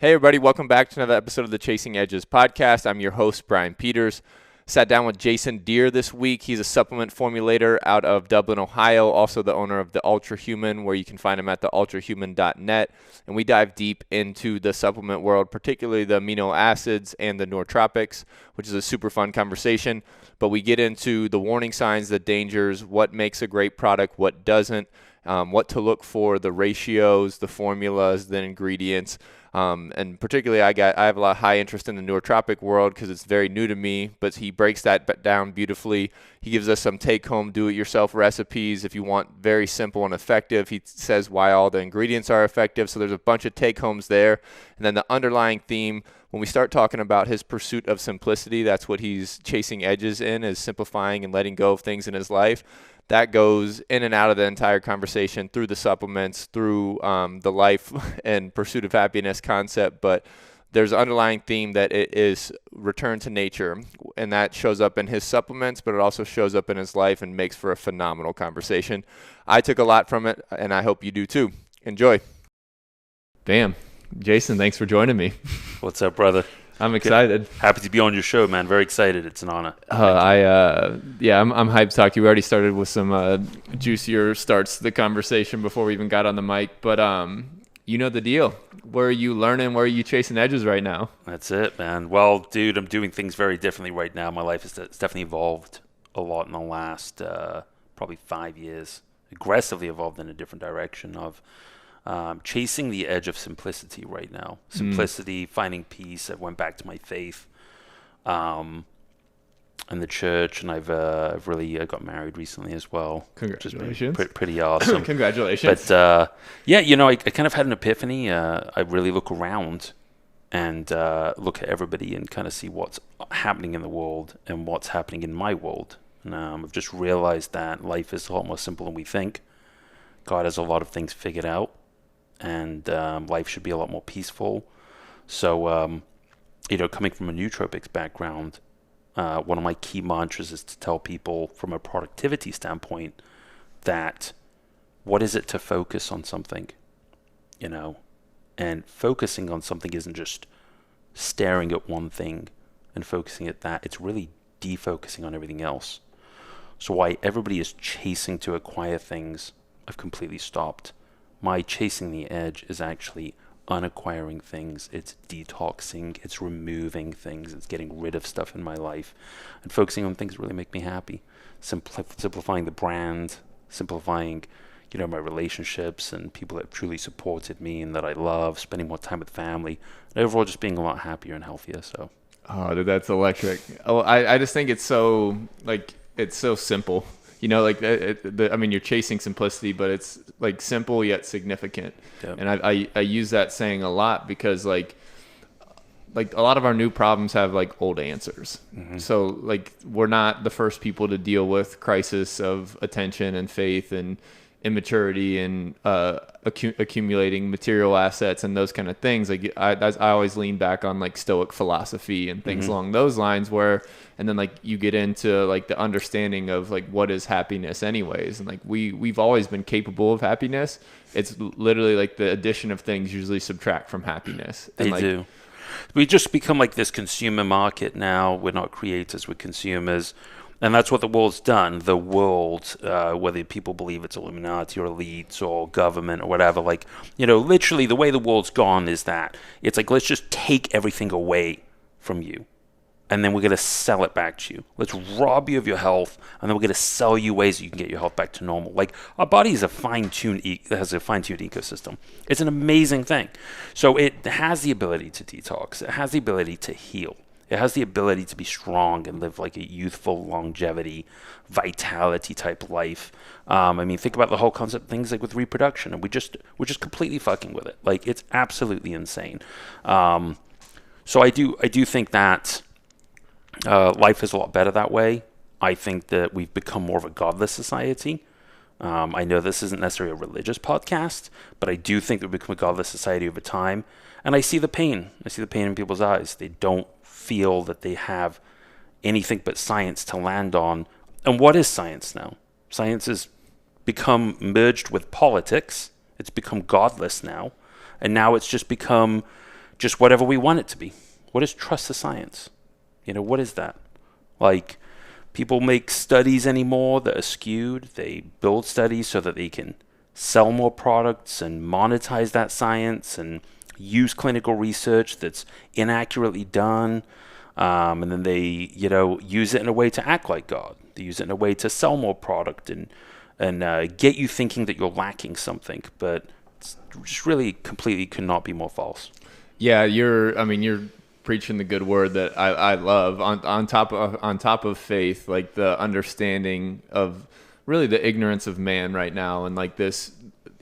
Hey everybody, welcome back to another episode of the Chasing Edges podcast. I'm your host, Brian Peters. Sat down with Jason Dhir this week. He's a supplement formulator out of Dublin, Ohio, also the owner of the Ultra Human, where you can find him at theultrahuman.net. And we dive deep into the supplement world, particularly the amino acids and the nootropics, which is a super fun conversation. But we get into the warning signs, the dangers, what makes a great product, what doesn't, what to look for, the ratios, the formulas, the ingredients. And particularly, I have a lot of high interest in the nootropic world because it's very new to me, but he breaks that down beautifully. He gives us some take-home do-it-yourself recipes if you want very simple and effective. He says why all the ingredients are effective, so there's a bunch of take-homes there. And then the underlying theme, when we start talking about his pursuit of simplicity, that's what he's chasing edges in, is simplifying and letting go of things in his life. That goes in and out of the entire conversation through the supplements, through the life and pursuit of happiness concept. But there's an underlying theme that it is return to nature, and that shows up in his supplements, but it also shows up in his life and makes for a phenomenal conversation. I took a lot from it, and I hope you do too. Enjoy. Bam. Jason, thanks for joining me. What's up, brother? I'm excited. Happy to be on your show, man. Very excited. It's an honor. I'm hyped to talk to you. We already started with some juicier starts to the conversation before we even got on the mic, but you know the deal. Where are you learning? Where are you chasing edges right now? That's it, man. Well, dude, I'm doing things very differently right now. My life has definitely evolved a lot in the last probably 5 years. Aggressively evolved in a different direction of chasing the edge of simplicity right now. Simplicity, finding peace. I went back to my faith and the church, and I've really got married recently as well. Congratulations. Pretty awesome. Congratulations. But I kind of had an epiphany. I really look around and look at everybody and kind of see what's happening in the world and what's happening in my world. And I've just realized that life is a lot more simple than we think. God has a lot of things figured out. And life should be a lot more peaceful. So, coming from a nootropics background, one of my key mantras is to tell people from a productivity standpoint that what is it to focus on something, and focusing on something isn't just staring at one thing and focusing at that. It's really defocusing on everything else. So why everybody is chasing to acquire things, I've completely stopped. My chasing the edge is actually unacquiring things. It's detoxing. It's removing things. It's getting rid of stuff in my life and focusing on things that really make me happy. Simplifying the brand, simplifying, my relationships and people that have truly supported me and that I love, spending more time with family, and overall just being a lot happier and healthier. So. Oh, dude, that's electric. Oh, I just think it's so simple. You're chasing simplicity, but it's like simple yet significant. Yep. And I use that saying a lot because like a lot of our new problems have like old answers. Mm-hmm. So like we're not the first people to deal with crisis of attention and faith and immaturity and accumulating material assets and those kind of things. Like I always lean back on like Stoic philosophy and things along those lines and then like you get into like the understanding of like what is happiness anyways. And like we've always been capable of happiness. It's literally like the addition of things usually subtract from happiness. And they do. We just become like this consumer market now. We're not creators, we're consumers. And that's what the world's done. The world, whether people believe it's Illuminati or elites or government or whatever, literally the way the world's gone is that it's like, let's just take everything away from you. And then we're going to sell it back to you. Let's rob you of your health, and then we're going to sell you ways that you can get your health back to normal. Like, our body is has a fine-tuned ecosystem. It's an amazing thing. So it has the ability to detox. It has the ability to heal. It has the ability to be strong and live like a youthful longevity, vitality type life. Think about the whole concept of things like with reproduction, and we're just completely fucking with it. Like, it's absolutely insane. So I do think that life is a lot better that way. I think that we've become more of a godless society. I know this isn't necessarily a religious podcast, but I do think that we've become a godless society over time. And I see the pain. I see the pain in people's eyes. They don't feel that they have anything but science to land on. And what is science now? Science has become merged with politics. It's become godless now. And now it's just become just whatever we want it to be. What is trust the science? What is that? Like, people make studies anymore that are skewed. They build studies so that they can sell more products and monetize that science and use clinical research that's inaccurately done. And then they, use it in a way to act like God. They use it in a way to sell more product and get you thinking that you're lacking something. But it's just really completely could not be more false. Yeah, you're preaching the good word that I love on top of faith, like the understanding of really the ignorance of man right now, and like this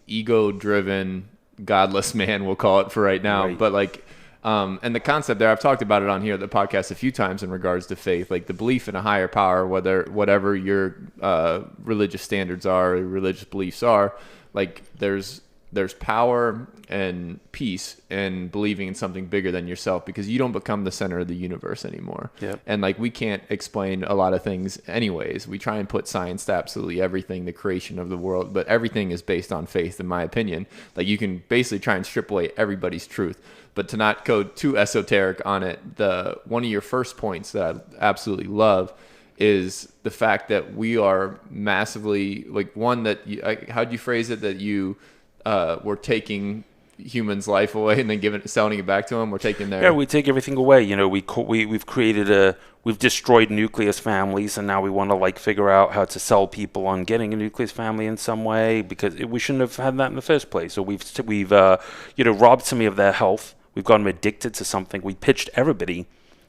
ego-driven godless man, we'll call it for right now. Right. But like, and the concept there, I've talked about it on here at the podcast a few times in regards to faith, like the belief in a higher power, whatever your religious standards are, or religious beliefs are, like there's power and peace in believing in something bigger than yourself, because you don't become the center of the universe anymore. Yep. And like, we can't explain a lot of things anyways. We try and put science to absolutely everything, the creation of the world, but everything is based on faith, in my opinion. Like, you can basically try and strip away everybody's truth, but to not go too esoteric on it, one of your first points that I absolutely love is the fact that we are massively, like, one that how'd you phrase it, that you we're taking humans' life away and then selling it back to them. We're taking their... Yeah, we take everything away. We've destroyed nucleus families, and now we want to like figure out how to sell people on getting a nucleus family in some way, because we shouldn't have had that in the first place. So we've robbed somebody of their health. We've got them addicted to something. We pitched everybody,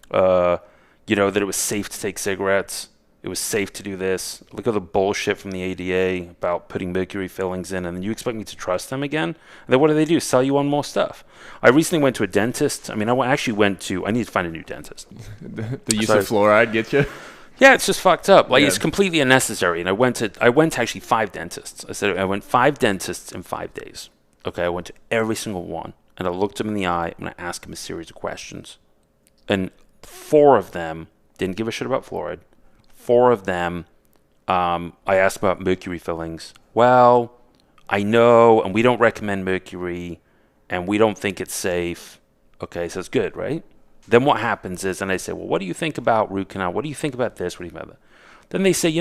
that it was safe to take cigarettes. It was safe to do this. Look at the bullshit from the ADA about putting mercury fillings in, and then you expect me to trust them again? And then what do? Sell you on more stuff. I recently went to a dentist. I need to find a new dentist. The use of fluoride gets you? Yeah, it's just fucked up. Like, It's completely unnecessary. And I went to actually 5 dentists. I went 5 dentists in 5 days. Okay, I went to every single one, and I looked them in the eye, and I asked them a series of questions. And 4 of them didn't give a shit about fluoride. 4 of them, I asked about mercury fillings. Well, I know, and we don't recommend mercury, and we don't think it's safe. Okay, so it's good, right? Then what happens is, and I say, well, what do you think about root canal? What do you think about this? What do you think about that? Then they say,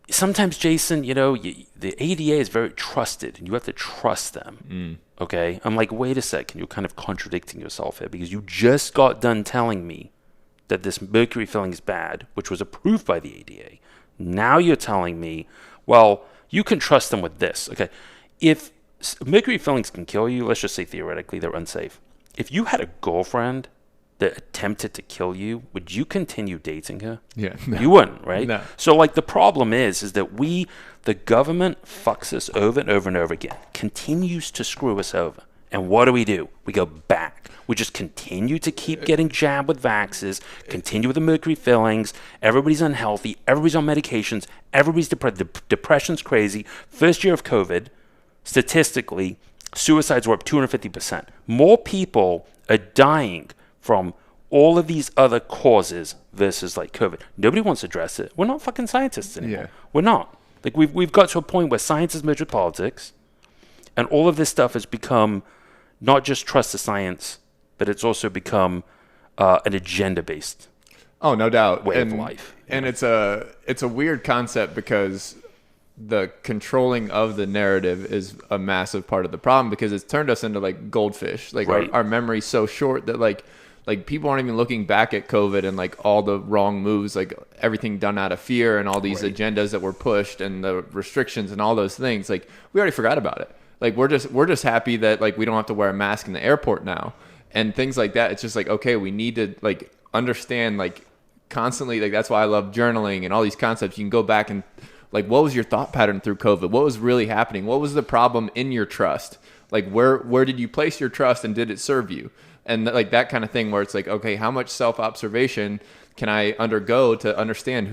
sometimes, Jason, the ADA is very trusted, and you have to trust them. Okay? I'm like, wait a second, you're kind of contradicting yourself here, because you just got done telling me that this mercury filling is bad, which was approved by the ADA. Now you're telling me, well, you can trust them with this. Okay, if mercury fillings can kill you, let's just say theoretically they're unsafe. If you had a girlfriend that attempted to kill you, would you continue dating her? Yeah. No. You wouldn't, right? No. So like, the problem is that the government fucks us over and over and over again, continues to screw us over. And what do? We go back. We just continue to keep getting jabbed with vaxes, continue with the mercury fillings. Everybody's unhealthy. Everybody's on medications. Everybody's depressed. Depression's crazy. First year of COVID, statistically, suicides were up 250%. More people are dying from all of these other causes versus like COVID. Nobody wants to address it. We're not fucking scientists anymore. Yeah. We're not. Like, we've got to a point where science has merged with politics, and all of this stuff has become not just trust the science, but it's also become an agenda-based no doubt way of life. And it's a weird concept, because the controlling of the narrative is a massive part of the problem, because it's turned us into like goldfish. Like, right. our memory's so short that like people aren't even looking back at COVID and like all the wrong moves, like everything done out of fear and all these agendas that were pushed and the restrictions and all those things. Like, we already forgot about it. Like, we're just happy that like we don't have to wear a mask in the airport now and things like that. It's just like, okay, we need to like understand, like, constantly. Like, that's why I love journaling and all these concepts. You can go back and like, what was your thought pattern through COVID? What was really happening? What was the problem in your trust? Like, where did you place your trust, and did it serve you? And like that kind of thing, where it's like, okay, how much self-observation can I undergo to understand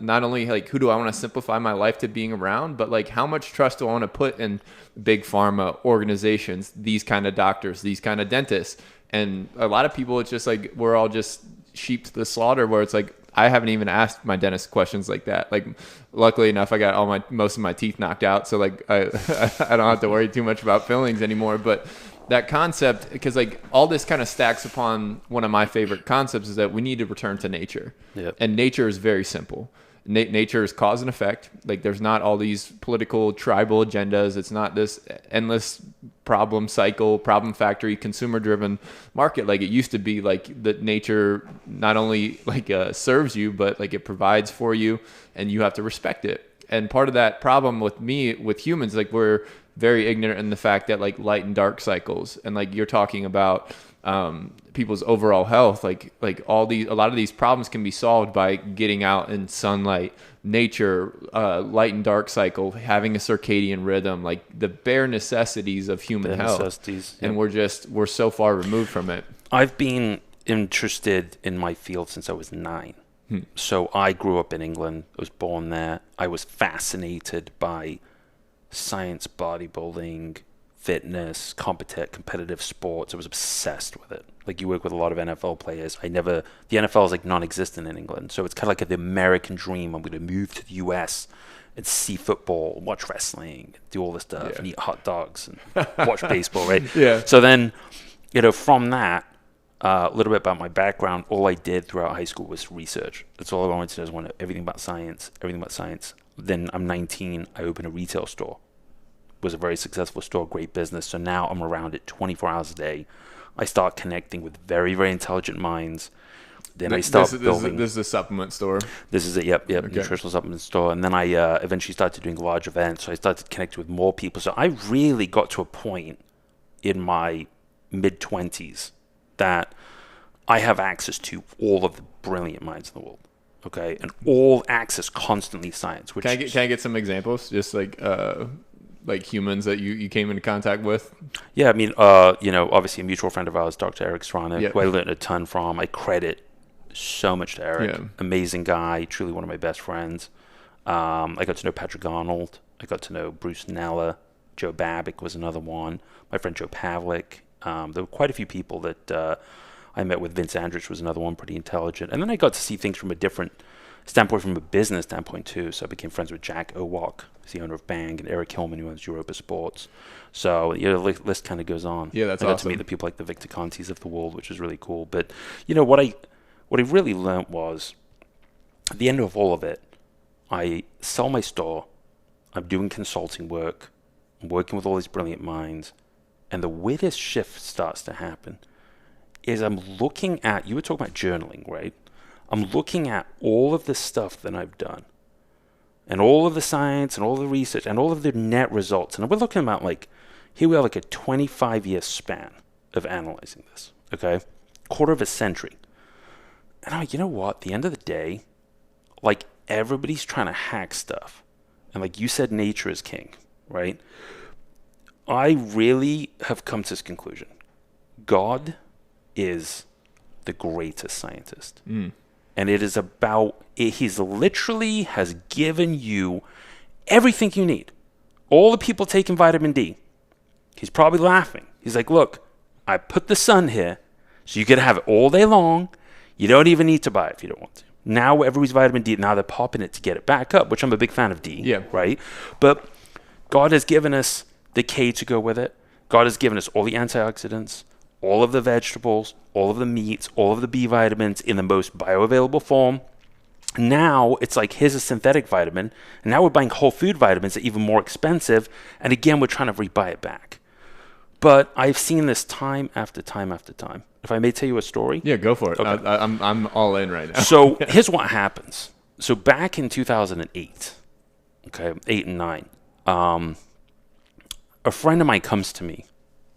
not only like who do I want to simplify my life to being around, but like how much trust do I want to put in big pharma organizations, these kind of doctors, these kind of dentists. And a lot of people, it's just like, we're all just sheep to the slaughter, where it's like, I haven't even asked my dentist questions like that. Like, luckily enough, I got most of my teeth knocked out, so like I don't have to worry too much about fillings anymore. But that concept, because like all this kind of stacks upon one of my favorite concepts, is that we need to return to nature. Yep. And nature is very simple. Nature is cause and effect. Like there's not all these political tribal agendas. It's not this endless problem cycle, problem factory, consumer driven market like it used to be. Like that nature not only like serves you, but like it provides for you, and you have to respect it. And part of that problem with humans, like we're very ignorant in the fact that like light and dark cycles, and like you're talking about people's overall health, like a lot of these problems can be solved by getting out in sunlight, nature, light and dark cycle, having a circadian rhythm, like the bare necessities of human health. Yep. And we're so far removed from it. I've been interested in my field since I was 9. So I grew up in England. I was born there. I was fascinated by science, bodybuilding, fitness, competitive sports. I was obsessed with it. Like you work with a lot of NFL players. The NFL is like non-existent in England. So it's kind of like the American dream. I'm going to move to the US and see football, watch wrestling, do all this stuff, and eat hot dogs and watch baseball, right? Yeah. So then, from that, a little bit about my background, all I did throughout high school was research. That's all I wanted to do. I wanted everything about science. Then I'm 19. I opened a retail store. It was a very successful store, great business. So now I'm around it 24 hours a day. I start connecting with very, very intelligent minds. Then I start building. This is a supplement store. This is it. Yep. Okay. Nutritional supplement store. And then I eventually started doing large events. So I started connecting with more people. So I really got to a point in my mid-20s that I have access to all of the brilliant minds in the world. Okay, and all access constantly science. Which can I get some examples? Just like humans that you came into contact with? Yeah, I mean, obviously a mutual friend of ours, Dr. Eric Strana, who I learned a ton from. I credit so much to Eric. Yeah. Amazing guy, truly one of my best friends. I got to know Patrick Arnold. I got to know Bruce Nella. Joe Babick was another one. My friend Joe Pavlik. There were quite a few people that I met with. Vince Andrich was another one, pretty intelligent. And then I got to see things from a different standpoint, from a business standpoint too. So I became friends with Jack Owak, who's the owner of Bang, and Eric Hillman, who owns Europa Sports. So the list kind of goes on. Yeah, that's awesome. I got to meet the people like the Victor Contis of the world, which is really cool. But what I really learned was, at the end of all of it, I sell my store. I'm doing consulting work. I'm working with all these brilliant minds. And the weirdest shift starts to happen is I'm looking at, you were talking about journaling, right? I'm looking at all of the stuff that I've done and all of the science and all the research and all of the net results. And we're looking at here we are like a 25-year span of analyzing this, okay? Quarter of a century. And I'm like, you know what? At the end of the day, everybody's trying to hack stuff. And like you said, nature is king, right? I really have come to this conclusion. God is the greatest scientist. And it is he's literally has given you everything you need. All the people taking vitamin D. He's probably laughing. He's like, look, I put the sun here so you can have it all day long. You don't even need to buy it if you don't want to. Now everybody's vitamin D, now they're popping it to get it back up, which I'm a big fan of D, right? But God has given us the K to go with it. God has given us all the antioxidants, all of the vegetables, all of the meats, all of the B vitamins in the most bioavailable form. Now it's like, here's a synthetic vitamin, and now we're buying whole food vitamins that are even more expensive, and again, we're trying to rebuy it back. But I've seen this time after time after time. If I may tell you a story. Yeah, go for it. Okay. I'm all in right now. So here's what happens. So back in 2008, 8 and 9, a friend of mine comes to me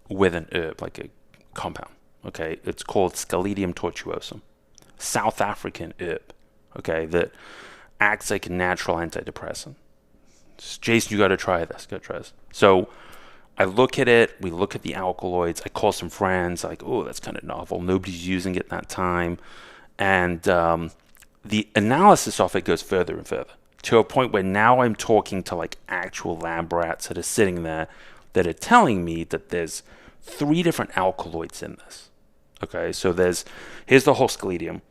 with an herb, like a compound, okay? It's called Scaledium tortuosum, South African herb, okay, that acts like a natural antidepressant. Jason, you got to try this. So I look at it. We look at the alkaloids. I call some friends, like, oh, that's kind of novel. Nobody's using it that time. And the analysis of it goes further and further to a point where now I'm talking to actual lab rats that are sitting there that are telling me that there's 3 different alkaloids in this. Okay, so here's the whole scaledium.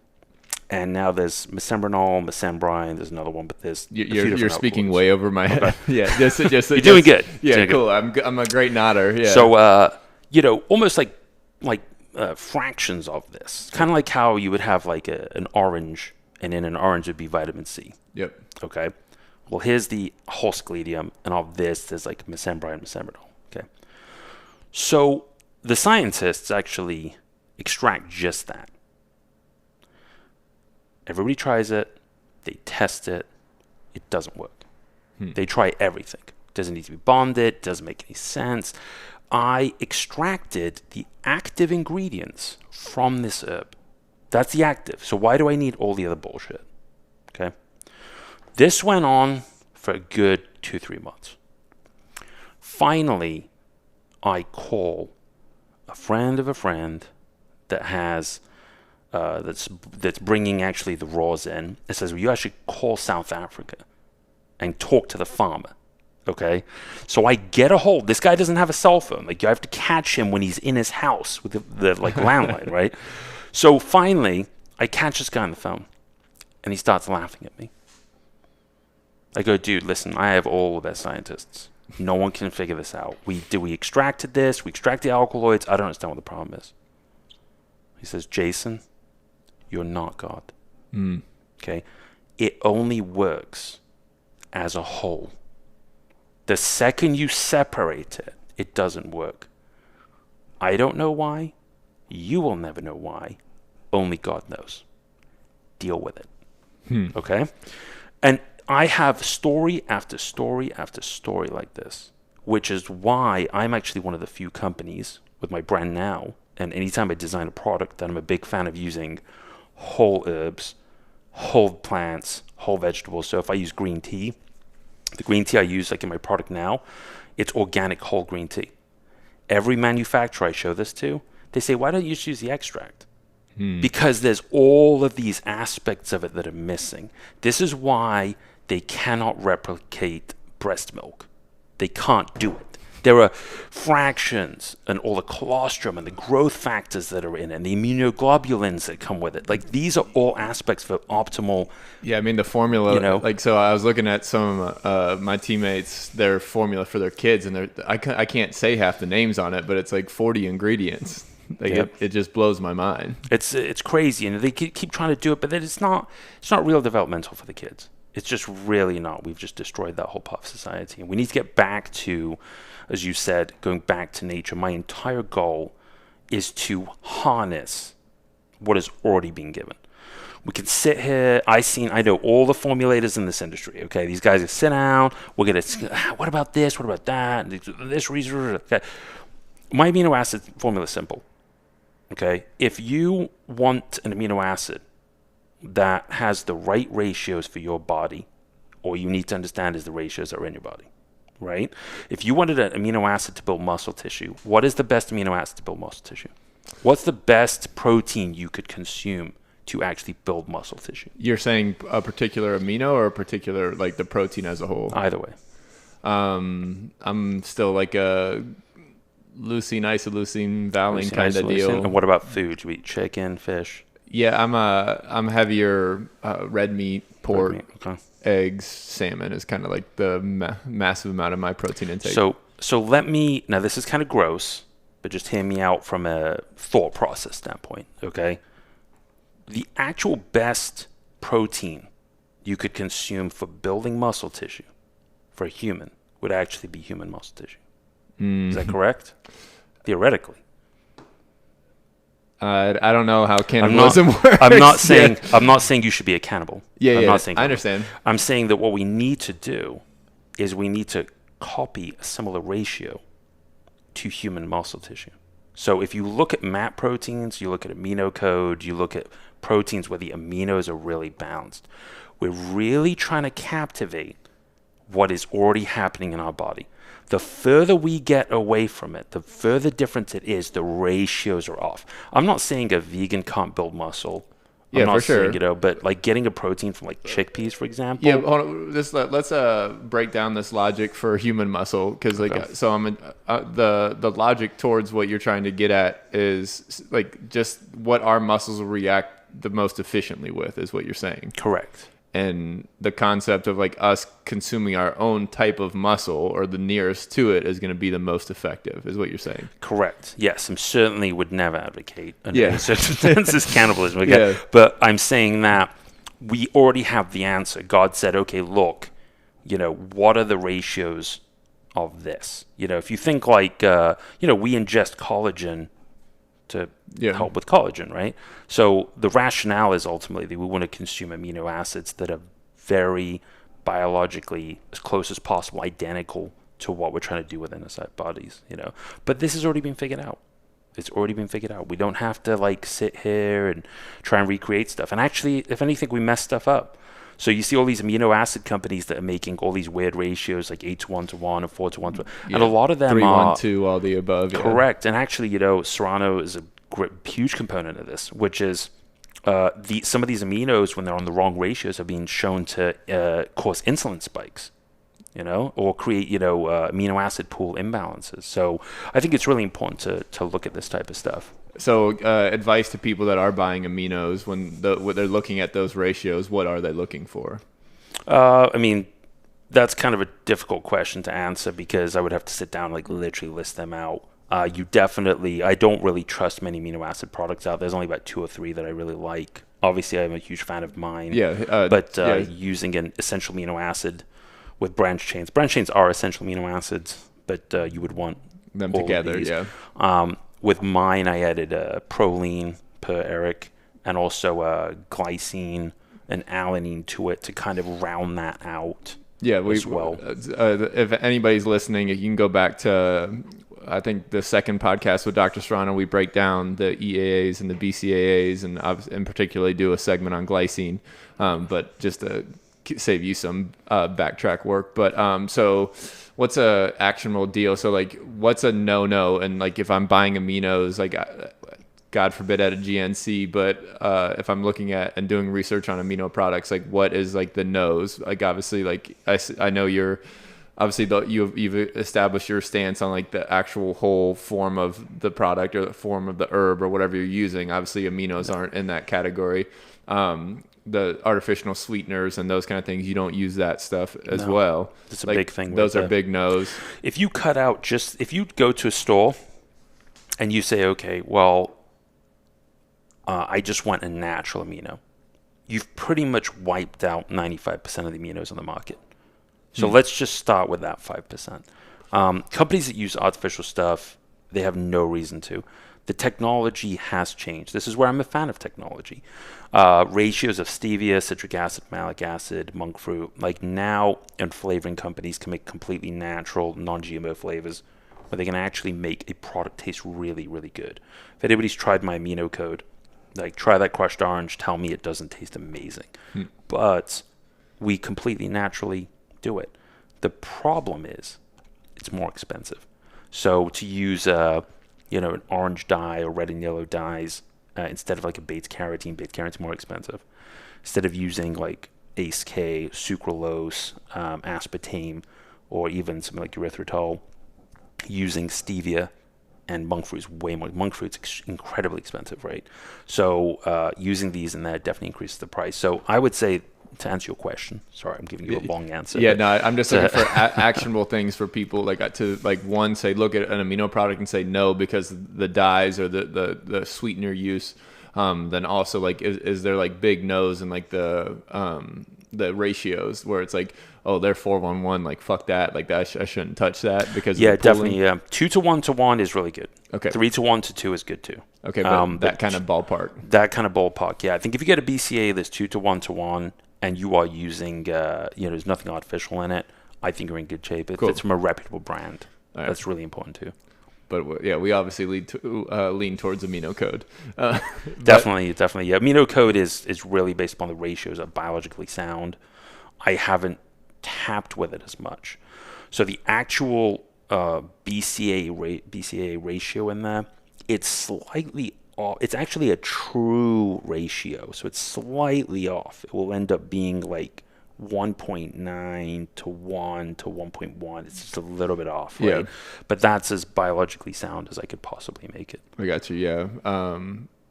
And now there's mesembrinol, mesembrine. There's another one, but there's you're speaking way over my head. Okay. Yeah, just you're doing good. Yeah, doing cool. Good. I'm a great nodder. Yeah. So almost like fractions of this. Kind of like how you would have like an orange, and in an orange would be vitamin C. Yep. Okay. Well, here's the whole scledium, and of this, there's like mesembryte and mesembrydol. Okay. So the scientists actually extract just that. Everybody tries it. They test it. It doesn't work. They try everything. Doesn't need to be bonded. Doesn't make any sense. I extracted the active ingredients from this herb. That's the active. So why do I need all the other bullshit? Okay. This went on for a good 2-3 months. Finally, I call a friend of a friend that has that's bringing actually the raws in. It says, well, you actually call South Africa and talk to the farmer. Okay, so I get a hold. This guy doesn't have a cell phone. Like, you have to catch him when he's in his house with the landline, right? So finally, I catch this guy on the phone, and he starts laughing at me. I go, dude, listen, I have all the best scientists. No one can figure this out. We extracted this. We extracted the alkaloids. I don't understand what the problem is. He says, Jason, you're not God. Okay, it only works as a whole. The second you separate it, it doesn't work. I don't know why. You will never know why. Only God knows. Deal with it. Okay? And I have story after story after story like this, which is why I'm actually one of the few companies with my brand now, and anytime I design a product, that I'm a big fan of using whole herbs, whole plants, whole vegetables. So if I use green tea, the green tea I use like in my product now, it's organic whole green tea. Every manufacturer I show this to, they say, why don't you just use the extract? Because there's all of these aspects of it that are missing. This is why they cannot replicate breast milk. They can't do it. There are fractions and all the colostrum and the growth factors that are in it, and the immunoglobulins that come with it. Like, these are all aspects for optimal. Yeah, I mean, the formula, like, so I was looking at some of my teammates, their formula for their kids, and I can't say half the names on it, but it's like 40 ingredients. Like, it just blows my mind. It's crazy, and they keep trying to do it, but then it's not real developmental for the kids. It's just really not. We've just destroyed that whole part of society, and we need to get back to, as you said, going back to nature. My entire goal is to harness what is already being given. We can sit here. I know all the formulators in this industry. Okay, these guys sit down. We're gonna. What about this? What about that? This research. Okay. My amino acid formula is simple. Okay, if you want an amino acid that has the right ratios for your body, all you need to understand is the ratios that are in your body, right? If you wanted an amino acid to build muscle tissue, what is the best amino acid to build muscle tissue? What's the best protein you could consume to actually build muscle tissue? You're saying a particular amino or a particular, like, the protein as a whole? Either way. I'm still like a leucine, isoleucine, valine kind of deal. And what about food? Do you eat chicken, fish? Yeah, I'm heavier red meat, pork, eggs, salmon is kind of like the massive amount of my protein intake. So let me, now this is kind of gross, but just hear me out from a thought process standpoint, okay? The actual best protein you could consume for building muscle tissue for a human would actually be human muscle tissue. Is that correct? Theoretically. I don't know how cannibalism works. I'm not saying you should be a cannibal. I understand. I'm saying that what we need to do is we need to copy a similar ratio to human muscle tissue. So if you look at MAP proteins, you look at amino code, you look at proteins where the aminos are really balanced. We're really trying to captivate what is already happening in our body. The further we get away from it, the further difference it is, the ratios are off. I'm not saying a vegan can't build muscle. I'm not for sure. saying, but like getting a protein from like chickpeas, for example. Yeah, hold on. Let's break down this logic for human muscle, because the logic towards what you're trying to get at is like just what our muscles will react the most efficiently with is what you're saying. Correct. and the concept of like us consuming our own type of muscle or the nearest to it is going to be the most effective, is what you're saying. Correct. Yes, I certainly would never advocate under Yeah. any circumstances cannibalism. Okay? Yeah. But I'm saying that we already have the answer. God said, okay, look, what are the ratios of this? If you think like, we ingest collagen to help with collagen, right? So the rationale is ultimately that we want to consume amino acids that are very biologically, as close as possible, identical to what we're trying to do within our bodies, But this has already been figured out. It's already been figured out. We don't have to like sit here and try and recreate stuff. And actually, if anything, we mess stuff up. So you see all these amino acid companies that are making all these weird ratios, like 8:1 or 4:1, and a lot of them 3:1:2, all the above. Correct. And actually, Serrano is a huge component of this, which is some of these aminos, when they're on the wrong ratios, are being shown to cause insulin spikes, or create, amino acid pool imbalances. So I think it's really important to look at this type of stuff. So advice to people that are buying aminos when they're looking at those ratios, what are they looking for? That's kind of a difficult question to answer because I would have to sit down and like literally list them out. I don't really trust many amino acid products out. There's only about 2 or 3 that I really like. Obviously, I'm a huge fan of mine. Using an essential amino acid with branch chains. Branch chains are essential amino acids, but you would want them all together, of these. With mine, I added proline per Eric and also glycine and alanine to it to kind of round that out. Yeah, as well. If anybody's listening, you can go back to, I think, the second podcast with Dr. Serrano. We break down the EAAs and the BCAAs, and particularly do a segment on glycine. But just to save you some backtrack work. But so what's a actionable deal? So like, what's a no-no? And like, if I'm buying aminos, like, God forbid at a GNC, but if I'm looking at and doing research on amino products, like what is like the no's? Like obviously, like I know you're obviously you've established your stance on like the actual whole form of the product or the form of the herb or whatever you're using. Obviously, aminos aren't in that category. The artificial sweeteners and those kind of things, you don't use that stuff as well. It's a big thing. Those are big no's. If you cut out if you go to a store and you say, okay, well, I just want a natural amino, you've pretty much wiped out 95% of the aminos on the market. So let's just start with that 5%. Companies that use artificial stuff, they have no reason to. The technology has changed. This is where I'm a fan of technology. Ratios of stevia, citric acid, malic acid, monk fruit. Like now, and flavoring companies can make completely natural, non-GMO flavors where they can actually make a product taste really, really good. If anybody's tried my amino code, like try that crushed orange, tell me it doesn't taste amazing. But we completely naturally do it. The problem is it's more expensive. So to use an orange dye or red and yellow dyes instead of like a beta carotene more expensive. Instead of using like ACE K, sucralose, aspartame, or even something like erythritol, using stevia and monk fruit is way more. Monk fruit's incredibly expensive, right? So using these in there definitely increases the price. So I would say, to answer your question, sorry, I'm giving you a long answer. Yeah, no, I'm just looking for actionable things for people, like to like one, say look at an amino product and say no because the dyes or the sweetener use. Then also like is there like big no's and like the ratios where it's like, oh, they're 4:1, like fuck that, like that I shouldn't touch that because definitely 2:1 is really good. Okay, 3:1 is good too. Okay, but that kind of ballpark. That kind of ballpark, yeah. I think if you get a BCA that's 2:1 and you are using there's nothing artificial in it, I think you're in good shape. If it's from a reputable brand, that's really important too. But yeah, we obviously lean towards amino code. Definitely. Yeah. Amino code is really based upon the ratios of biologically sound. I haven't tapped with it as much. So the actual BCA ratio in there, it's slightly off. It's actually a true ratio, so it's slightly off. It will end up being like 1.9 to 1 to 1.1. It's just a little bit off, right? Yeah. But that's as biologically sound as I could possibly make it. I got you, yeah.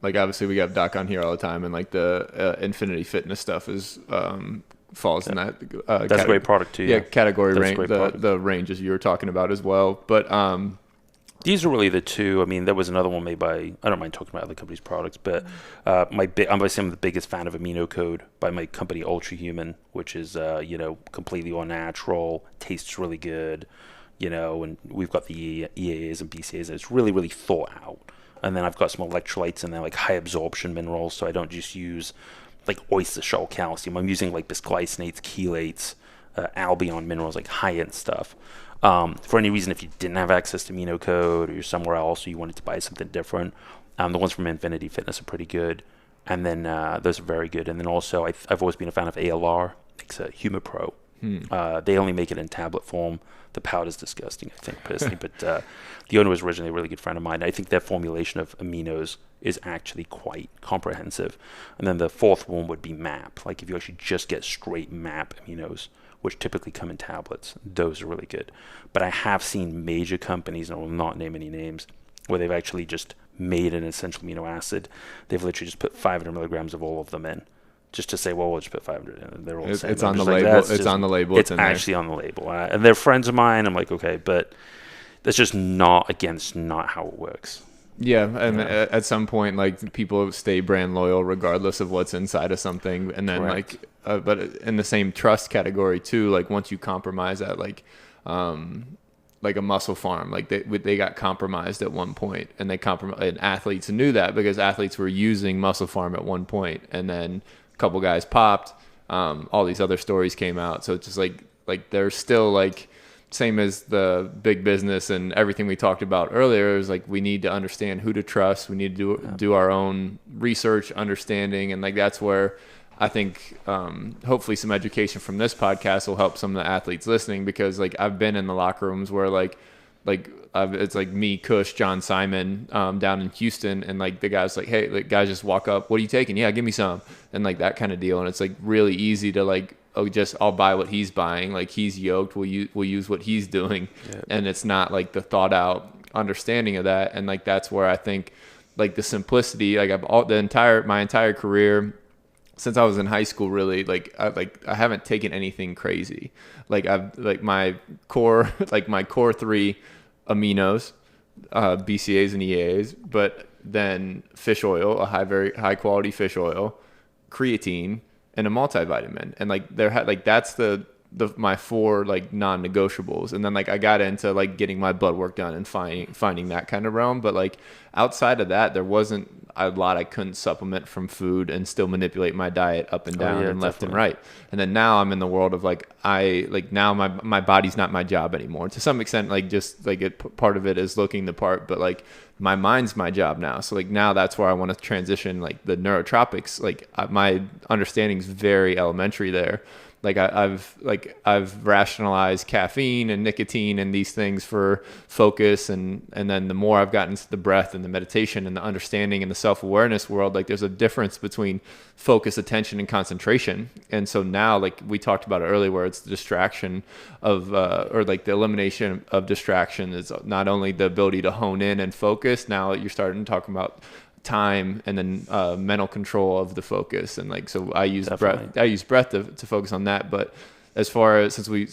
Like obviously we got Doc on here all the time, and like the Infinity Fitness stuff is falls in that. That's a great product too. Yeah, category range. The The ranges you were talking about as well, but these are really the two. I mean, there was another one made by, I don't mind talking about other companies' products, but I'm the biggest fan of Amino Code by my company Ultra Human, which is, completely all natural, tastes really good, and we've got the EAAs and BCAAs. It's really, really thought out. And then I've got some electrolytes in there, like high absorption minerals, so I don't just use like oyster shell calcium. I'm using like bisglycinates, chelates, albion minerals, like high-end stuff. For any reason, if you didn't have access to Amino Code or you're somewhere else or you wanted to buy something different, the ones from Infinity Fitness are pretty good. And then those are very good. And then also, I've always been a fan of ALR. It's a HumaPro. They only make it in tablet form. The powder's disgusting, I think, personally. But the owner was originally a really good friend of mine. I think their formulation of Aminos is actually quite comprehensive. And then the fourth one would be MAP. Like if you actually just get straight MAP Aminos, which typically come in tablets, those are really good. But I have seen major companies, and I will not name any names, where they've actually just made an essential amino acid. They've literally just put 500 milligrams of all of them in, just to say, well, we'll just put 500 in. They're all the same. It's on the label. It's on the label. It's actually on the label. And they're friends of mine. I'm like, okay, but that's just not how it works. Yeah, and at some point, like people stay brand loyal regardless of what's inside of something, and then Correct. but in the same trust category too, like once you compromise that, like a Muscle Farm, like they got compromised at one point, and and athletes knew that because athletes were using Muscle Farm at one point, and then a couple guys popped, all these other stories came out, so it's just like they're still like. Same as the big business and everything we talked about earlier is like we need to understand who to trust. We need to do our own research, understanding, and like that's where I think hopefully some education from this podcast will help some of the athletes listening, because like I've been in the locker rooms where it's like me, Kush, John Simon down in Houston, and like the guys like, hey, like guys just walk up, what are you taking? Yeah, give me some, and like that kind of deal, and it's like really easy to like. I'll buy what he's buying. Like he's yoked. We'll use what he's doing, and it's not like the thought out understanding of that. And like that's where I think like the simplicity. Like my entire career since I was in high school, really I haven't taken anything crazy. Like I've like my core 3 aminos, BCAAs and EAAs, but then fish oil, very high quality fish oil, creatine. And a multivitamin, and like that's my 4 like non-negotiables, and then like I got into like getting my blood work done and finding that kind of realm, but like outside of that there wasn't a lot I couldn't supplement from food and still manipulate my diet up and down and left and right. And then now I'm in the world of now my body's not my job anymore to some extent, like just like part of it is looking the part, but like my mind's my job now. So like now that's where I want to transition, like the Nootropics, like my understanding is very elementary there. Like I've rationalized caffeine and nicotine and these things for focus, and then the more I've gotten into the breath and the meditation and the understanding and the self-awareness world, like there's a difference between focus, attention, and concentration. And so now, like we talked about it earlier, where it's the distraction of or like the elimination of distraction is not only the ability to hone in and focus. Now you're starting to talk about time and then mental control of the focus, and like so I use breath to focus on that. But as far as since we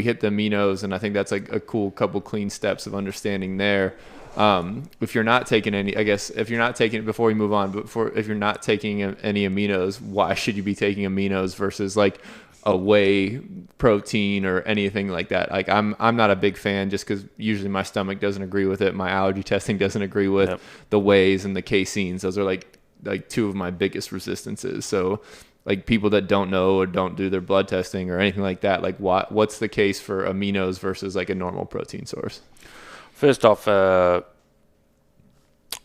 hit the aminos, and I think that's like a cool couple clean steps of understanding there. If you're not taking any, I guess if you're not taking, before we move on, if you're not taking any aminos, why should you be taking aminos versus like a whey protein or anything like that? Like I'm not a big fan, just because usually my stomach doesn't agree with it. My allergy testing doesn't agree with the wheys and the caseins. Those are like 2 of my biggest resistances. So like people that don't know or don't do their blood testing or anything like that, like what's the case for aminos versus like a normal protein source? First off,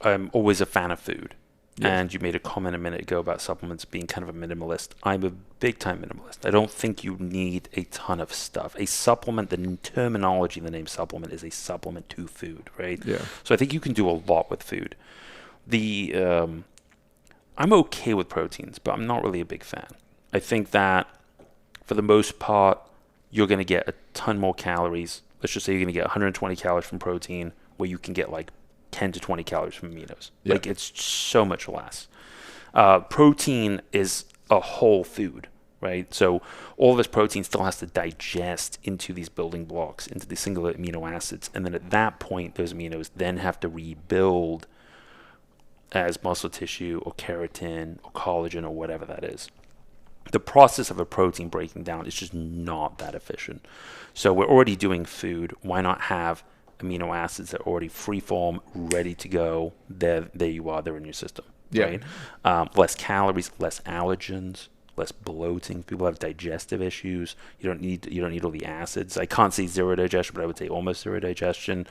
I'm always a fan of food. Yes. And you made a comment a minute ago about supplements being kind of a minimalist. I'm a big-time minimalist. I don't think you need a ton of stuff. A supplement, the terminology in the name supplement is a supplement to food, right? Yeah. So I think you can do a lot with food. I'm okay with proteins, but I'm not really a big fan. I think that for the most part, you're going to get a ton more calories. Let's just say you're going to get 120 calories from protein, where you can get like 10 to 20 calories from aminos. Yeah. Like it's so much less. Protein is a whole food. right? So all this protein still has to digest into these building blocks, into the single amino acids. And then at that point, those aminos then have to rebuild as muscle tissue or keratin or collagen or whatever that is. The process of a protein breaking down is just not that efficient. So we're already doing food. Why not have amino acids that are already free-form, ready to go? There you are. They're in your system. Yeah. Right? Less calories, less allergens, less bloating. People have digestive issues. You don't need all the acids. I can't say zero digestion, but I would say almost zero digestion.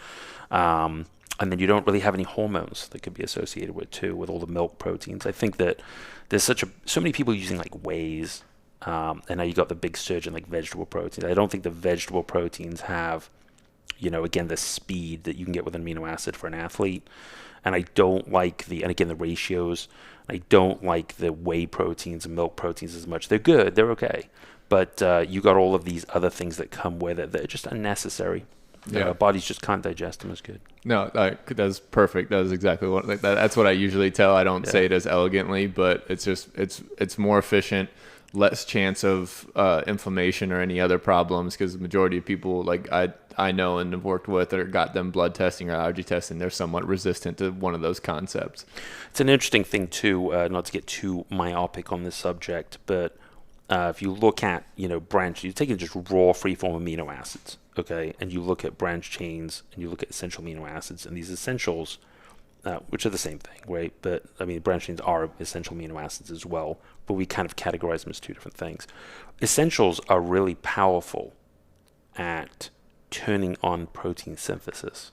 And then you don't really have any hormones that could be associated with too, with all the milk proteins. I think that there's so many people using like wheys, and now you got the big surge in like vegetable proteins. I don't think the vegetable proteins have, again, the speed that you can get with an amino acid for an athlete. And I don't like the ratios. I don't like the whey proteins and milk proteins as much. They're good, they're okay. But you got all of these other things that come with it that are just unnecessary. Our bodies just can't digest them as good. No, that's perfect. That was exactly what that's what I usually tell. I don't say it as elegantly, but it's just it's more efficient, less chance of inflammation or any other problems, because the majority of people like I know and have worked with or got them blood testing or allergy testing, they're somewhat resistant to one of those concepts. It's an interesting thing too, not to get too myopic on this subject, but if you look at branch, you're taking just raw free-form amino acids, okay, and you look at branch chains and you look at essential amino acids, and these essentials, which are the same thing, right? But I mean, branch chains are essential amino acids as well, but we kind of categorize them as two different things. Essentials are really powerful at turning on protein synthesis.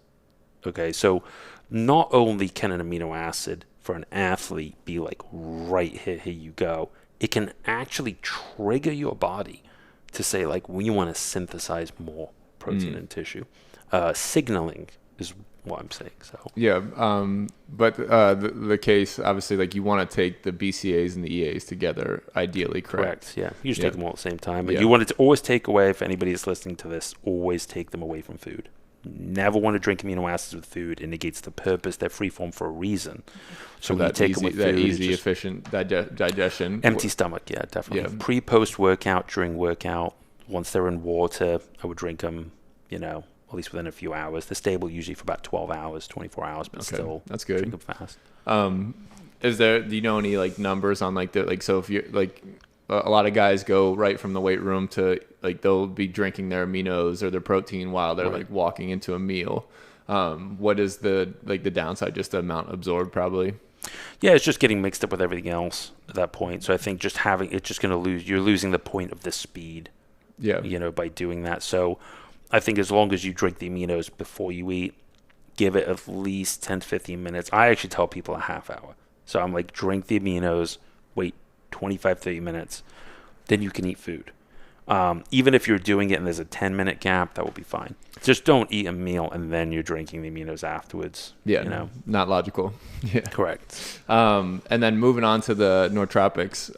Okay, so not only can an amino acid for an athlete be like right here you go, it can actually trigger your body to say like we want to synthesize more protein in tissue. Signaling is what I'm saying. So but the case obviously, like, you want to take the BCAAs and the EAs together, ideally, correct? Yeah, you just take them all at the same time. And you want it to always take away, if anybody is listening to this, always take them away from food. Never want to drink amino acids with food. It negates the purpose. They're freeform for a reason. So when you take them with food, easy, efficient digestion. Empty stomach, definitely. Yeah. Pre-post workout, during workout, once they're in water, I would drink them, at least within a few hours. They're stable usually for about 12 hours, 24 hours, but still that's good. Drink them fast. Do you know any like numbers on so if you're like, a lot of guys go right from the weight room to like they'll be drinking their aminos or their protein while they're like walking into a meal. What is the downside? Just the amount absorbed, probably. Yeah, it's just getting mixed up with everything else at that point. So I think just having it's just going to you're losing the point of the speed. Yeah. By doing that. So I think as long as you drink the aminos before you eat, give it at least 10 to 15 minutes. I actually tell people a half hour. So I'm like, drink the aminos, wait 25, 30 minutes, then you can eat food. Even if you're doing it and there's a 10-minute gap, that will be fine. Just don't eat a meal and then you're drinking the aminos afterwards. Yeah, not logical. Yeah, correct. And then moving on to the Nootropics.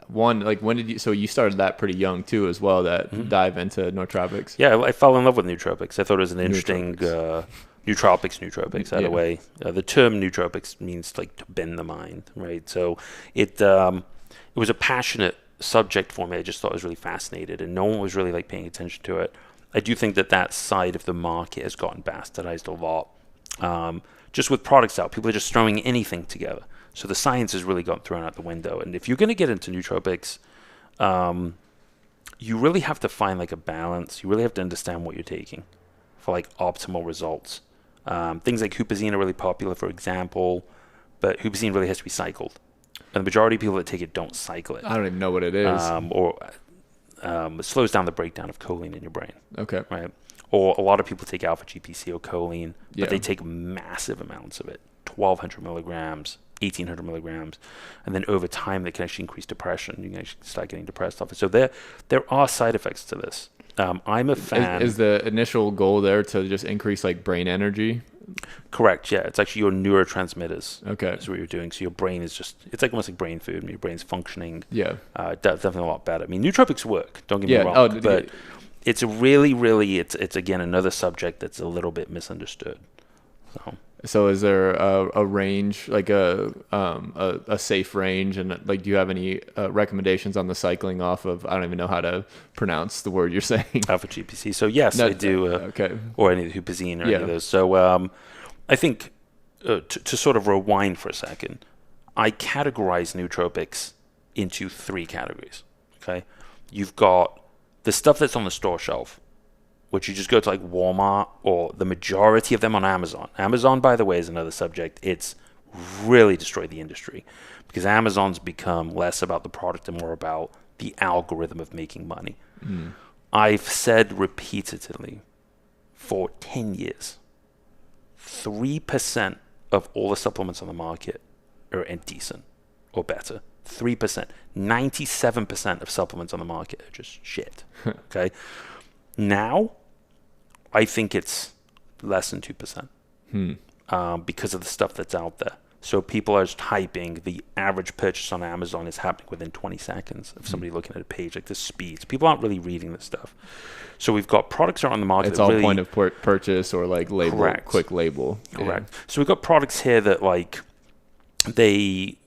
When did you? So you started that pretty young too, as well. Dive into Nootropics. Yeah, I fell in love with Nootropics. I thought it was an interesting Nootropics. Either way, the term Nootropics means like to bend the mind, right? So it was a passionate subject for me. I just thought it was really fascinated, and no one was really like paying attention to it. I do think that side of the market has gotten bastardized a lot. Just with products out, people are just throwing anything together. So the science has really gotten thrown out the window. And if you're going to get into nootropics, you really have to find like a balance. You really have to understand what you're taking for like optimal results. Things like huperzine are really popular, for example, but huperzine really has to be cycled. And the majority of people that take it don't cycle it. I don't even know what it is. It slows down the breakdown of choline in your brain. Okay. Right. Or a lot of people take alpha GPC or choline, but they take massive amounts of it, 1,200 milligrams, 1,800 milligrams, and then over time they can actually increase depression. You can actually start getting depressed off it. So there are side effects to this. I'm a fan. Is the initial goal there to just increase like brain energy? Correct. Yeah, it's actually your neurotransmitters. Okay, that's what you're doing. So your brain is it's like almost like brain food. And your brain's functioning. Yeah, definitely a lot better. I mean, nootropics work. Don't get me wrong, but it's really, really it's again another subject that's a little bit misunderstood. So So is there a range, like a safe range, and like do you have any recommendations on the cycling off of? I don't even know how to pronounce the word you're saying. Alpha GPC. So yes, I do. Okay. Or any of the Hupazine or any of those. So I think to sort of rewind for a second, I categorize nootropics into 3 categories. Okay, you've got the stuff that's on the store shelf, which you just go to like Walmart, or the majority of them on Amazon. Amazon, by the way, is another subject. It's really destroyed the industry because Amazon's become less about the product and more about the algorithm of making money. I've said repeatedly for 10 years, 3% of all the supplements on the market are decent or better. 3%. 97% of supplements on the market are just shit. Okay? Now, I think it's less than 2% because of the stuff that's out there. So people are just hyping. The average purchase on Amazon is happening within 20 seconds of somebody looking at a page, like the speeds. People aren't really reading this stuff. So we've got products that are on the market. It's all really, point of purchase or like label, correct. Quick label. Correct. Yeah. So we've got products here that like they,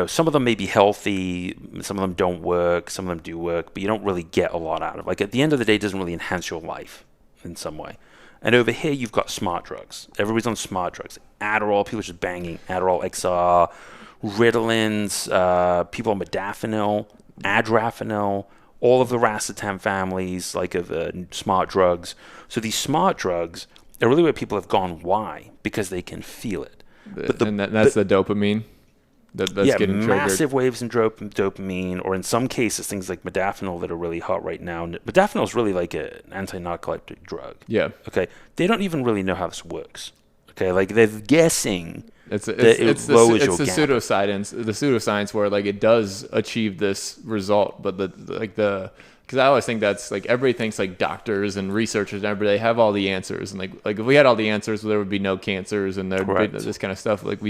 some of them may be healthy, some of them don't work, some of them do work, but you don't really get a lot out of it. Like at the end of the day, it doesn't really enhance your life in some way. And over here, you've got smart drugs. Everybody's on smart drugs. Adderall, people are just banging Adderall XR, Ritalins, people on madafinil, adrafinil, all of the racetam families like of smart drugs. So these smart drugs are really where people have gone. Why? Because they can feel it. And that's the dopamine? That's getting triggered. Massive waves in dopamine, or in some cases, things like modafinil that are really hot right now. Modafinil is really like an anti-narcoleptic drug. Yeah. Okay. They don't even really know how this works. Okay. Like they're guessing it's the pseudoscience where like it does achieve this result, but because I always think that's like everybody thinks like doctors and researchers and everybody, they have all the answers, and like if we had all the answers, there would be no cancers and there'd be this kind of stuff. Like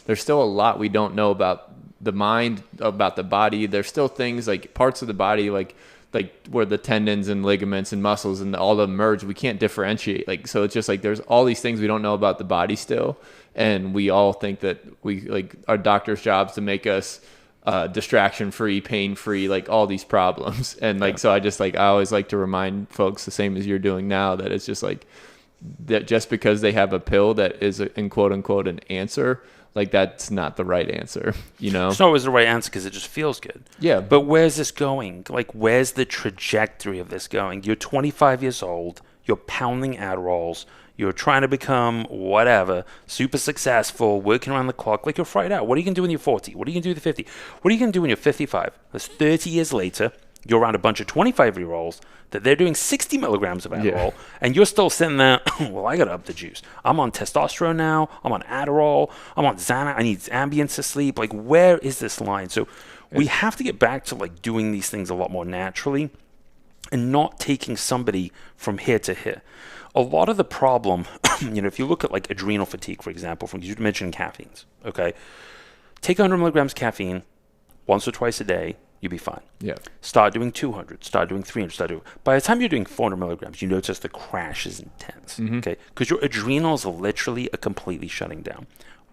there's still a lot we don't know about the mind, about the body. There's still things like parts of the body like where the tendons and ligaments and muscles and all of them merge, we can't differentiate. Like so, it's just like there's all these things we don't know about the body still, and we all think that we like our doctor's jobs to make us distraction free, pain free, like all these problems. And like so I just like I always like to remind folks, the same as you're doing now, that it's just like that just because they have a pill that is in quote unquote an answer, like that's not the right answer. It's not always the right answer because it just feels good. Yeah. But where's this going? Like where's the trajectory of this going? You're 25 years old, you're pounding Adderalls, you're trying to become whatever, super successful, working around the clock, like you're fried out. What are you going to do when you're 40? What are you going to do with 50? What are you going to do when you're 55? That's 30 years later, you're around a bunch of 25-year-olds that they're doing 60 milligrams of Adderall, and you're still sitting there, well, I got to up the juice. I'm on testosterone now. I'm on Adderall. I'm on Xanax. I need Ambien to sleep. Like, where is this line? So we have to get back to, like, doing these things a lot more naturally and not taking somebody from here to here. A lot of the problem, if you look at like adrenal fatigue, for example, from you mentioned caffeines, okay? Take 100 milligrams caffeine once or twice a day, you'll be fine. Yeah. Start doing 200, start doing 300, by the time you're doing 400 milligrams, you notice the crash is intense, okay? Because your adrenals literally are completely shutting down.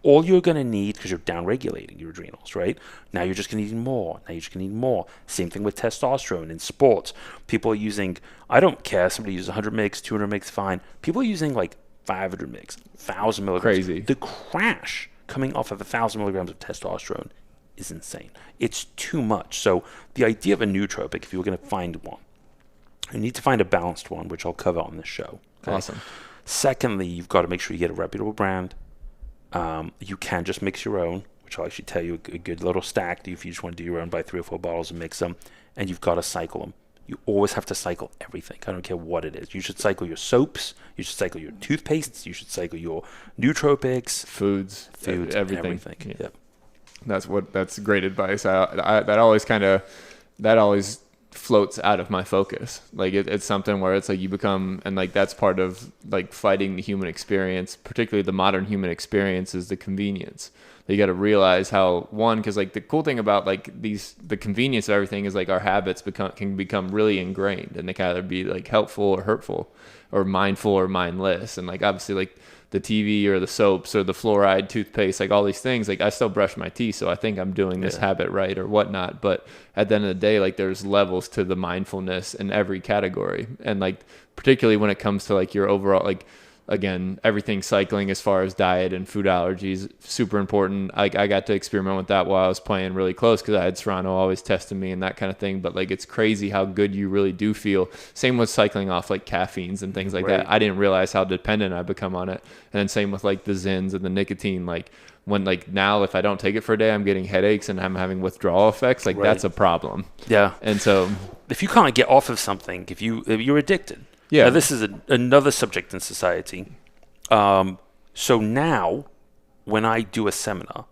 All you're going to need, because you're down-regulating your adrenals, right? Now you're just going to need more. Now you're just going to need more. Same thing with testosterone in sports. People are using, I don't care, somebody uses 100 mg, 200 mg, fine. People are using like 500 mg, 1,000 milligrams. Crazy. The crash coming off of 1,000 milligrams of testosterone is insane. It's too much. So the idea of a nootropic, if you were going to find one, you need to find a balanced one, which I'll cover on this show. Okay? Awesome. Secondly, you've got to make sure you get a reputable brand. You can just mix your own, which I'll actually tell you a good little stack if you just want to do your own, buy 3 or 4 bottles and mix them, and you've got to cycle them. You always have to cycle everything. I don't care what it is. You should cycle your soaps, you should cycle your toothpastes, you should cycle your nootropics, foods, everything. Yeah. That's great advice. That always floats out of my focus. Like it's something where it's like you become, and like that's part of like fighting the human experience, particularly the modern human experience, is the convenience. You got to realize how because like the cool thing about like the convenience of everything is like our habits can become really ingrained, and they can either be like helpful or hurtful, or mindful or mindless. And like obviously like the TV or the soaps or the fluoride toothpaste, like all these things, like I still brush my teeth, so I think I'm doing this habit right or whatnot. But at the end of the day, like there's levels to the mindfulness in every category, and like particularly when it comes to like your overall, like again, everything cycling as far as diet and food allergies, super important. I got to experiment with that while I was playing really close because I had Serrano always testing me and that kind of thing. But like, it's crazy how good you really do feel. Same with cycling off like caffeines and things like that. I didn't realize how dependent I become on it. And then same with like the Zins and the nicotine. Like when like now if I don't take it for a day, I'm getting headaches and I'm having withdrawal effects. Like that's a problem. Yeah. And so if you can't get off of something, if you're addicted. Yeah, this is another subject in society. So now, when I do a seminar,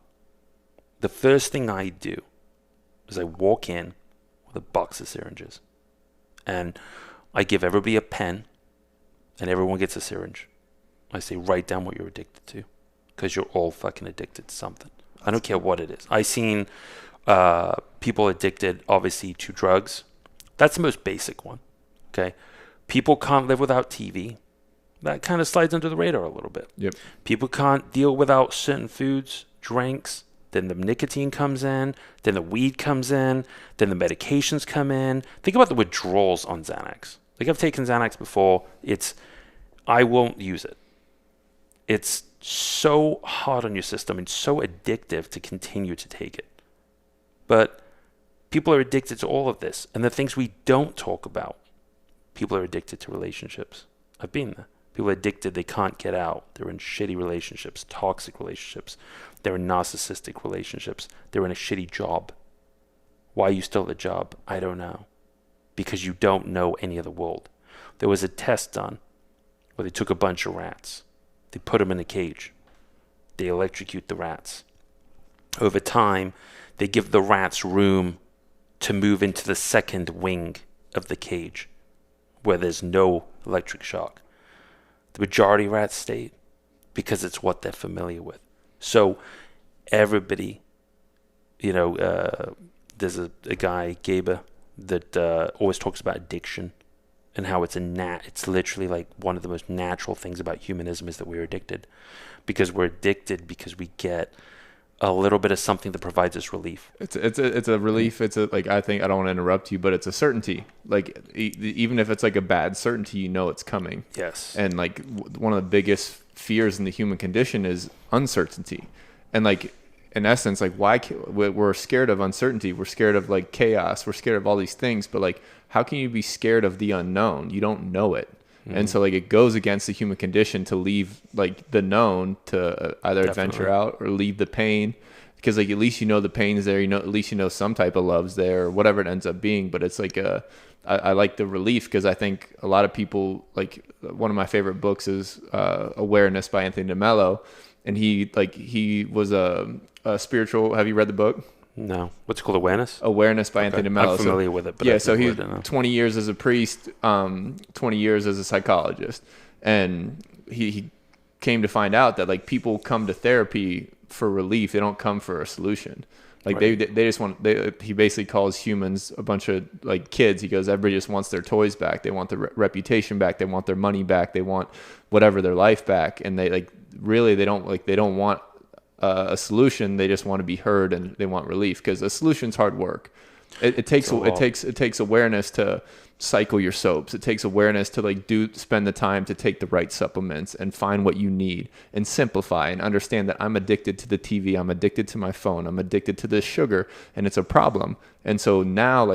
the first thing I do is I walk in with a box of syringes, and I give everybody a pen, and everyone gets a syringe. I say, write down what you're addicted to, because you're all fucking addicted to something. I don't care what it is. I've seen people addicted, obviously, to drugs. That's the most basic one, okay? People can't live without TV. That kind of slides under the radar a little bit. Yep. People can't deal without certain foods, drinks. Then the nicotine comes in. Then the weed comes in. Then the medications come in. Think about the withdrawals on Xanax. Like I've taken Xanax before. I won't use it. It's so hard on your system and so addictive to continue to take it. But people are addicted to all of this. And the things we don't talk about. People are addicted to relationships. I've been there. People are addicted. They can't get out. They're in shitty relationships, toxic relationships. They're in narcissistic relationships. They're in a shitty job. Why are you still at the job? I don't know. Because you don't know any of the world. There was a test done where they took a bunch of rats. They put them in a cage. They electrocute the rats. Over time, they give the rats room to move into the second wing of the cage, where there's no electric shock. The majority of rats stayed because it's what they're familiar with. So everybody, there's a guy, Gaber, that always talks about addiction and how it's literally like one of the most natural things about humanism is that we're addicted. Because we're addicted because we get a little bit of something that provides us relief. It's a relief. It's like, I think, I don't want to interrupt you, but it's a certainty. Like even if it's like a bad certainty, you know it's coming. Yes. And like one of the biggest fears in the human condition is uncertainty. And like in essence, like why we're scared of uncertainty. We're scared of like chaos. We're scared of all these things. But like, how can you be scared of the unknown? You don't know it. Mm-hmm. And so like it goes against the human condition to leave like the known to either adventure out or leave the pain, because like at least you know the pain is there, at least you know some type of love's there or whatever it ends up being. But it's like I like the relief, because I think a lot of people, like one of my favorite books is Awareness by Anthony DeMello, and he was a spiritual. Have you read the book? No. What's it called? Awareness by Anthony DeMello. I'm familiar with it, but yeah, so he's 20 years as a priest, 20 years as a psychologist. And he came to find out that like people come to therapy for relief. They don't come for a solution. Like they just want, he basically calls humans a bunch of like kids. He goes, everybody just wants their toys back. They want their reputation back. They want their money back. They want whatever, their life back. And they like, really, they don't want a solution. They just want to be heard and they want relief, because a solution's hard work. It takes awareness to cycle your soaps. It takes awareness to spend the time to take the right supplements and find what you need and simplify and understand that I'm addicted to the TV. I'm addicted to my phone. I'm addicted to this sugar, and it's a problem. And so now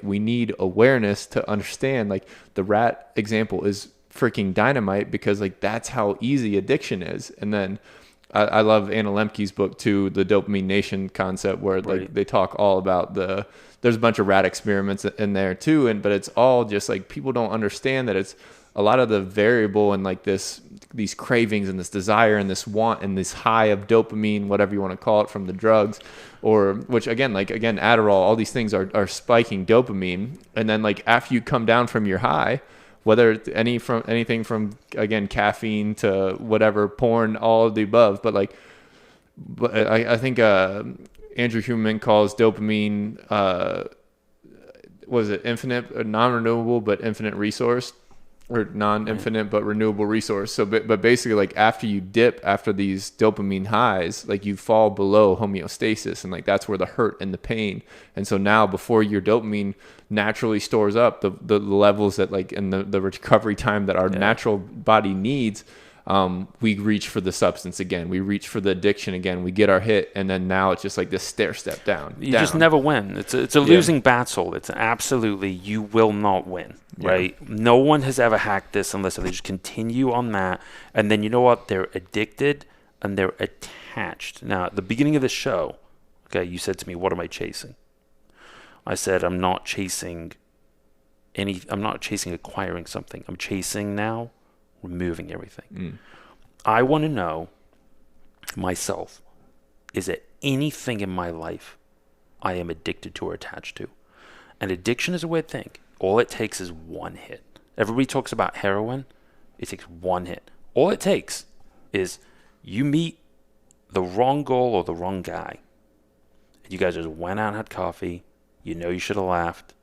we need awareness to understand, like the rat example is freaking dynamite, because like that's how easy addiction is. And then I love Anna Lemke's book too, the Dopamine Nation concept, where like they talk all about there's a bunch of rat experiments in there too, but it's all just like people don't understand that it's a lot of the variable and like these cravings and this desire and this want and this high of dopamine, whatever you want to call it, from the drugs, or which again Adderall, all these things are spiking dopamine, and then like after you come down from your high, whether anything from again caffeine to whatever, porn, all of the above, but I think Andrew Huberman calls dopamine was it infinite, non-renewable but infinite resource. or non-infinite but renewable resource. So but basically, like, after you dip after these dopamine highs, like, you fall below homeostasis, and like that's where the hurt and the pain. And so now, before your dopamine naturally stores up the levels that, like, in the recovery time that our natural body needs, we reach for the substance again. We reach for the addiction again. We get our hit, and then now it's just like this stair step down. You just never win. It's a losing battle. It's absolutely, you will not win, right? No one has ever hacked this unless they just continue on that. And then, you know what? They're addicted and they're attached. Now, at the beginning of the show, okay, you said to me, what am I chasing? I said, I'm not chasing acquiring something. I'm chasing now removing everything. I want to know myself, is there anything in my life I am addicted to or attached to? And addiction is a weird thing. All it takes is one hit. Everybody talks about heroin. It takes one hit. All it takes is you meet the wrong girl or the wrong guy. You guys just went out and had coffee. You know you should have laughed.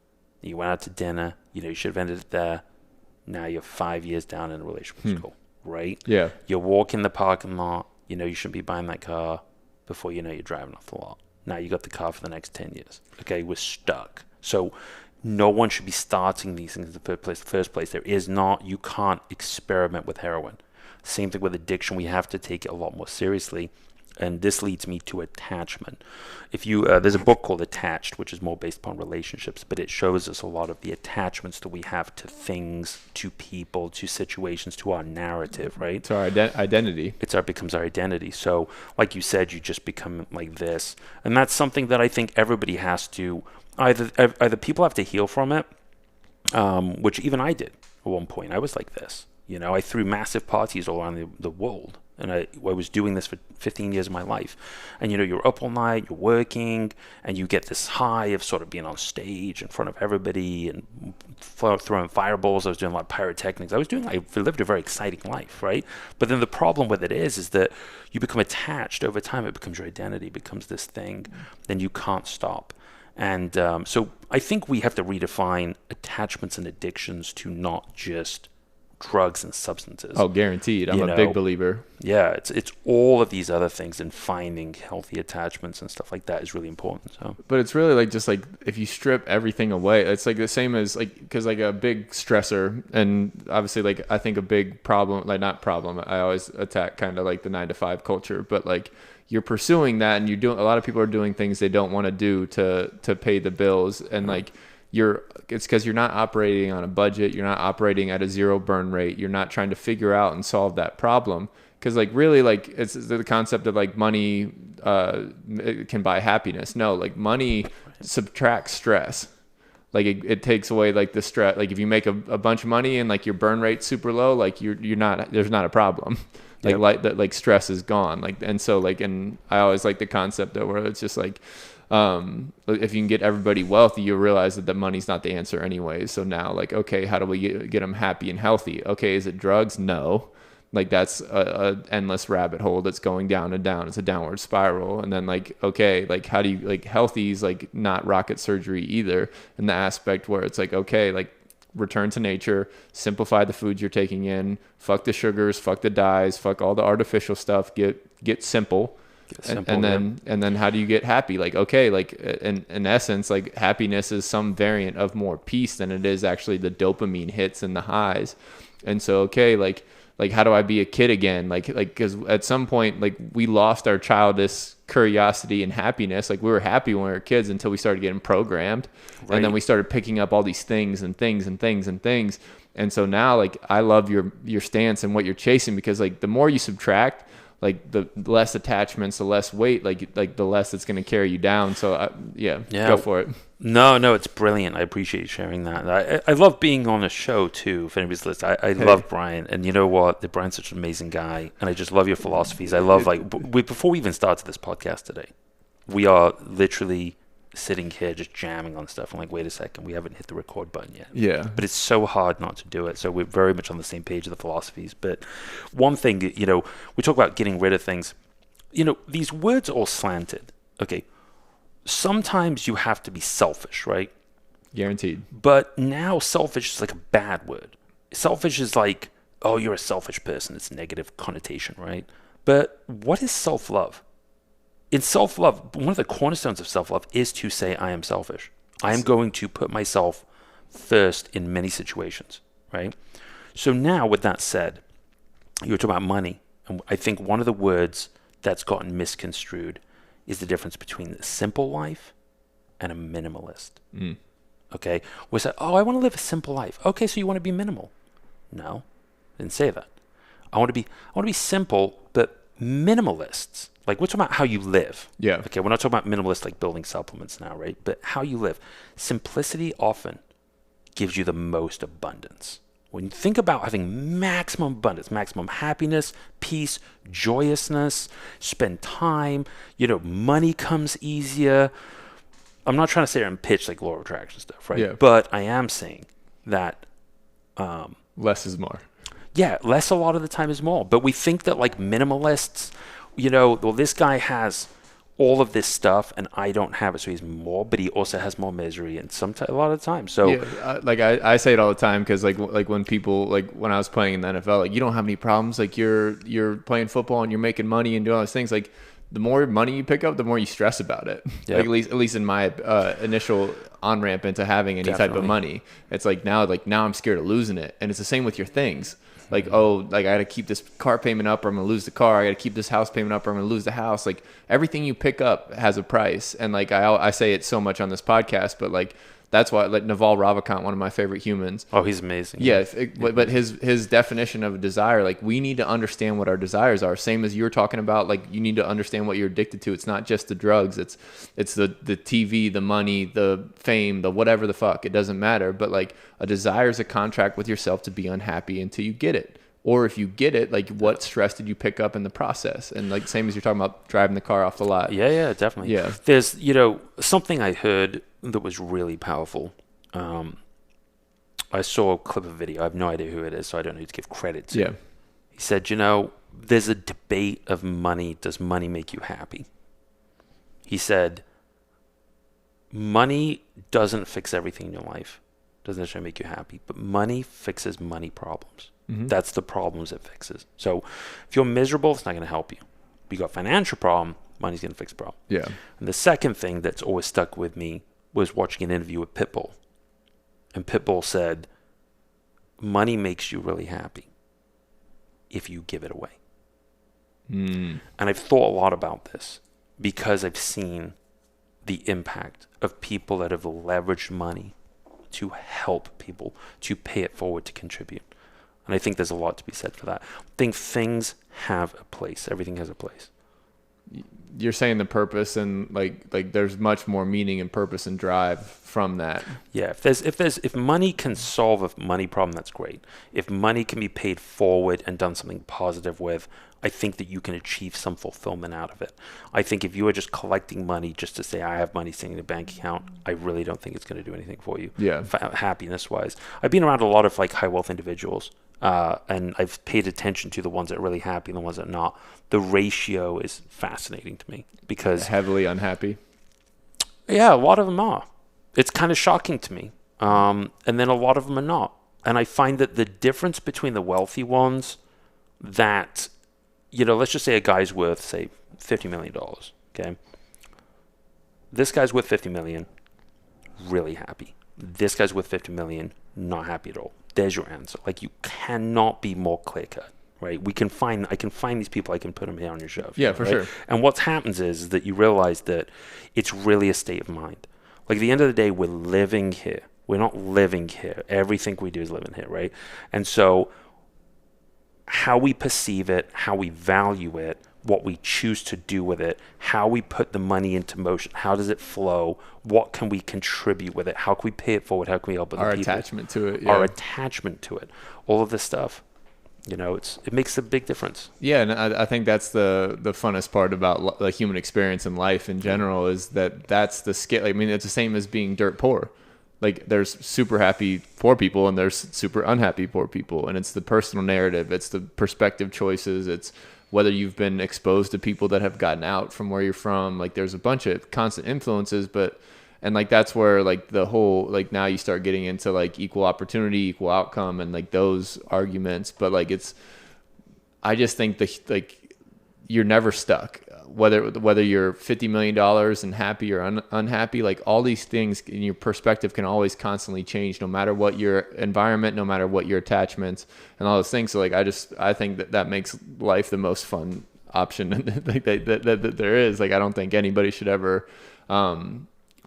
You went out to dinner. You know you should have ended it there. Now you're 5 years down in a relationship school, right? Yeah. You walk in the parking lot. You know you shouldn't be buying that car. Before you know you're driving off the lot. Now you got the car for the next 10 years. Okay, we're stuck. So no one should be starting these things in the first place. There is not, you can't experiment with heroin. Same thing with addiction. We have to take it a lot more seriously. And this leads me to attachment. If you there's a book called Attached, which is more based upon relationships, but it shows us a lot of the attachments that we have to things, to people, to situations, to our narrative, right? It's our identity. Becomes our identity. So, like you said, you just become like this, and that's something that I think everybody has to either people have to heal from it, which even I did at one point. I was like this, you know. I threw massive parties all around the world. And I was doing this for 15 years of my life. And, you know, you're up all night, you're working, and you get this high of sort of being on stage in front of everybody and throwing fireballs. I was doing a lot of pyrotechnics. I lived a very exciting life, right? But then the problem with it is that you become attached over time. It becomes your identity, it becomes this thing. Then you can't stop. And so I think we have to redefine attachments and addictions to not just drugs and substances. Oh, guaranteed. I'm a big believer. Yeah, it's all of these other things, and finding healthy attachments and stuff like that is really important. So, but it's really like just like if you strip everything away, it's like the same as like, because like a big stressor, and obviously like I think a big problem, like not problem, I always attack kind of like the 9-to-5 culture, but like you're pursuing that, and a lot of people are doing things they don't want to do to pay the bills, and like it's because you're not operating on a budget. You're not operating at a zero burn rate. You're not trying to figure out and solve that problem. Because like really, like it's the concept of like money it can buy happiness. No, like money subtracts stress. Like it takes away like the stress. Like if you make a bunch of money and like your burn rate's super low, like you're not, there's not a problem. Like that, like stress is gone. Like, and so like, and I always like the concept that where it's just like, if you can get everybody wealthy, you realize that the money's not the answer anyway. So now like, okay, how do we get them happy and healthy? Okay, is it drugs? No. Like that's a endless rabbit hole that's going down and down. It's a downward spiral. And then like, okay, like how do you, like healthy is like not rocket surgery either, in the aspect where it's like, okay, like return to nature, simplify the foods you're taking in, fuck the sugars, fuck the dyes, fuck all the artificial stuff, get simple. And then how do you get happy? Like, okay, like in essence, like happiness is some variant of more peace than it is actually the dopamine hits and the highs. And so, okay, like how do I be a kid again? Like, cause at some point, like we lost our childish curiosity and happiness. Like we were happy when we were kids until we started getting programmed. Right. And then we started picking up all these things and things and things and things. And so now like, I love your stance and what you're chasing, because like the more you subtract, like the less attachments, the less weight, like the less it's going to carry you down. So go for it. No, it's brilliant. I appreciate you sharing that. I love being on a show too. If anybody's listening, I love Brian, and you know what? Brian's such an amazing guy, and I just love your philosophies. I love before we even started this podcast today, we are literally sitting here just jamming on stuff. I'm like, wait a second, we haven't hit the record button yet. Yeah. But it's so hard not to do it. So we're very much on the same page of the philosophies. But one thing, we talk about getting rid of things. These words are all slanted. Okay. Sometimes you have to be selfish, right? Guaranteed. But now selfish is like a bad word. selfish is like, oh, you're a selfish person. It's a negative connotation, right? But what is self-love? In self-love, one of the cornerstones of self-love is to say, I am selfish. I am going to put myself first in many situations, right? So now, with that said, you were talking about money. And I think one of the words that's gotten misconstrued is the difference between a simple life and a minimalist. Okay? We say, oh, I want to live a simple life. Okay, so you want to be minimal. No, I didn't say that. I want to be simple, but minimalists. Like, we're talking about how you live. Yeah. Okay, we're not talking about minimalists like building supplements now, right? But how you live. Simplicity often gives you the most abundance. When you think about having maximum abundance, maximum happiness, peace, joyousness, spend time, money comes easier. I'm not trying to sit here and pitch like law of attraction stuff, right? Yeah. But I am saying that less is more. Yeah, less a lot of the time is more. But we think that like minimalists, well, this guy has all of this stuff and I don't have it, so he's more, but he also has more misery and a lot of the time. So yeah, I say it all the time because like when people, like when I was playing in the NFL, like you don't have any problems, like you're playing football and you're making money and doing all those things. Like the more money you pick up, the more you stress about it. Yep. Like at least in my initial on ramp into having any type of money, it's like now I'm scared of losing it, and it's the same with your things. Like, oh, like I got to keep this car payment up or I'm going to lose the car. I got to keep this house payment up or I'm going to lose the house. Like everything you pick up has a price. And like I say it so much on this podcast, but like that's why, like Naval Ravikant, one of my favorite humans. Oh, he's amazing. Yeah, but his definition of a desire, like we need to understand what our desires are. Same as you were talking about, like you need to understand what you're addicted to. It's not just the drugs. It's the TV, the money, the fame, the whatever the fuck. It doesn't matter. But like a desire is a contract with yourself to be unhappy until you get it. Or if you get it, like what stress did you pick up in the process? And like same as you're talking about driving the car off the lot. Yeah, definitely. Yeah. There's, something I heard that was really powerful. I saw a clip of a video. I have no idea who it is, so I don't need to give credit to. Yeah. He said, there's a debate of money. Does money make you happy? He said, money doesn't fix everything in your life. Doesn't necessarily make you happy, but money fixes money problems. Mm-hmm. That's the problems it fixes. So if you're miserable, it's not going to help you. If you got a financial problem, money's going to fix the problem. Yeah. And the second thing that's always stuck with me was watching an interview with Pitbull. And Pitbull said, money makes you really happy if you give it away. And I've thought a lot about this because I've seen the impact of people that have leveraged money to help people, to pay it forward, to contribute. And I think there's a lot to be said for that. I think things have a place. Everything has a place. You're saying the purpose and like there's much more meaning and purpose and drive from that. Yeah, if money can solve a money problem, that's great. If money can be paid forward and done something positive with, I think that you can achieve some fulfillment out of it. I think if you are just collecting money just to say I have money sitting in a bank account, I really don't think it's going to do anything for you. Yeah, happiness wise. I've been around a lot of like high wealth individuals. And I've paid attention to the ones that are really happy and the ones that are not. The ratio is fascinating to me because heavily unhappy. Yeah, a lot of them are. It's kind of shocking to me. And then a lot of them are not. And I find that the difference between the wealthy ones that, let's just say a guy's worth, say, $50 million. Okay. This guy's worth $50 million, really happy. This guy's worth $50 million, not happy at all. There's your answer. Like you cannot be more clear cut, right? I can find these people. I can put them here on your show. Yeah, for sure. And what happens is that you realize that it's really a state of mind. Like at the end of the day, we're living here. We're not living here. Everything we do is living here, right? And so how we perceive it, how we value it, what we choose to do with it, how we put the money into motion, how does it flow, what can we contribute with it, how can we pay it forward, how can we help other people. Our attachment to it. Yeah. Our attachment to it. All of this stuff, it makes a big difference. Yeah, and I think that's the funnest part about the human experience in life in general is that's the skill. I mean, it's the same as being dirt poor. Like there's super happy poor people and there's super unhappy poor people, and it's the personal narrative, it's the perspective choices, it's whether you've been exposed to people that have gotten out from where you're from. Like there's a bunch of constant influences, And like that's where like the whole like now you start getting into like equal opportunity, equal outcome, and like those arguments. But like I just think like you're never stuck. Whether you're $50 million and happy or unhappy, like all these things in your perspective can always constantly change, no matter what your environment, no matter what your attachments and all those things. So like I think that makes life the most fun option like that there is. Like I don't think anybody should ever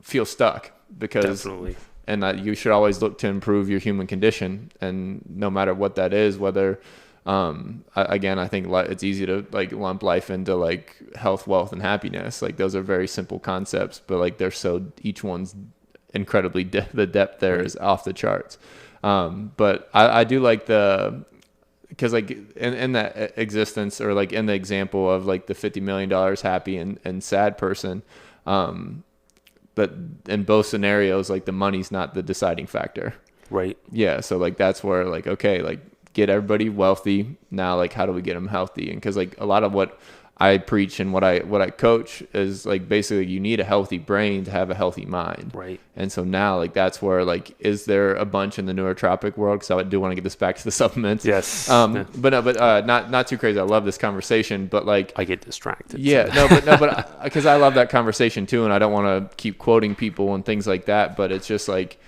feel stuck, because Definitely. and that you should always look to improve your human condition, and no matter what that is, whether again, I think it's easy to like lump life into like health, wealth, and happiness. Like those are very simple concepts, but like each one's incredibly the depth there is off the charts. But I do like because like in that existence, or like in the example of like the $50 million happy and sad person, but in both scenarios, like the money's not the deciding factor. Right. Yeah. So like that's where like, okay, like get everybody wealthy. Now, like how do we get them healthy? And because like a lot of what I preach and what I coach is like basically you need a healthy brain to have a healthy mind. Right. And so now like that's where like, is there a bunch in the nootropic world? Because I do want to get this back to the supplements. Yes. But not too crazy. I love this conversation, but like I get distracted. Yeah. So. But because I love that conversation too, and I don't want to keep quoting people and things like that. But it's just like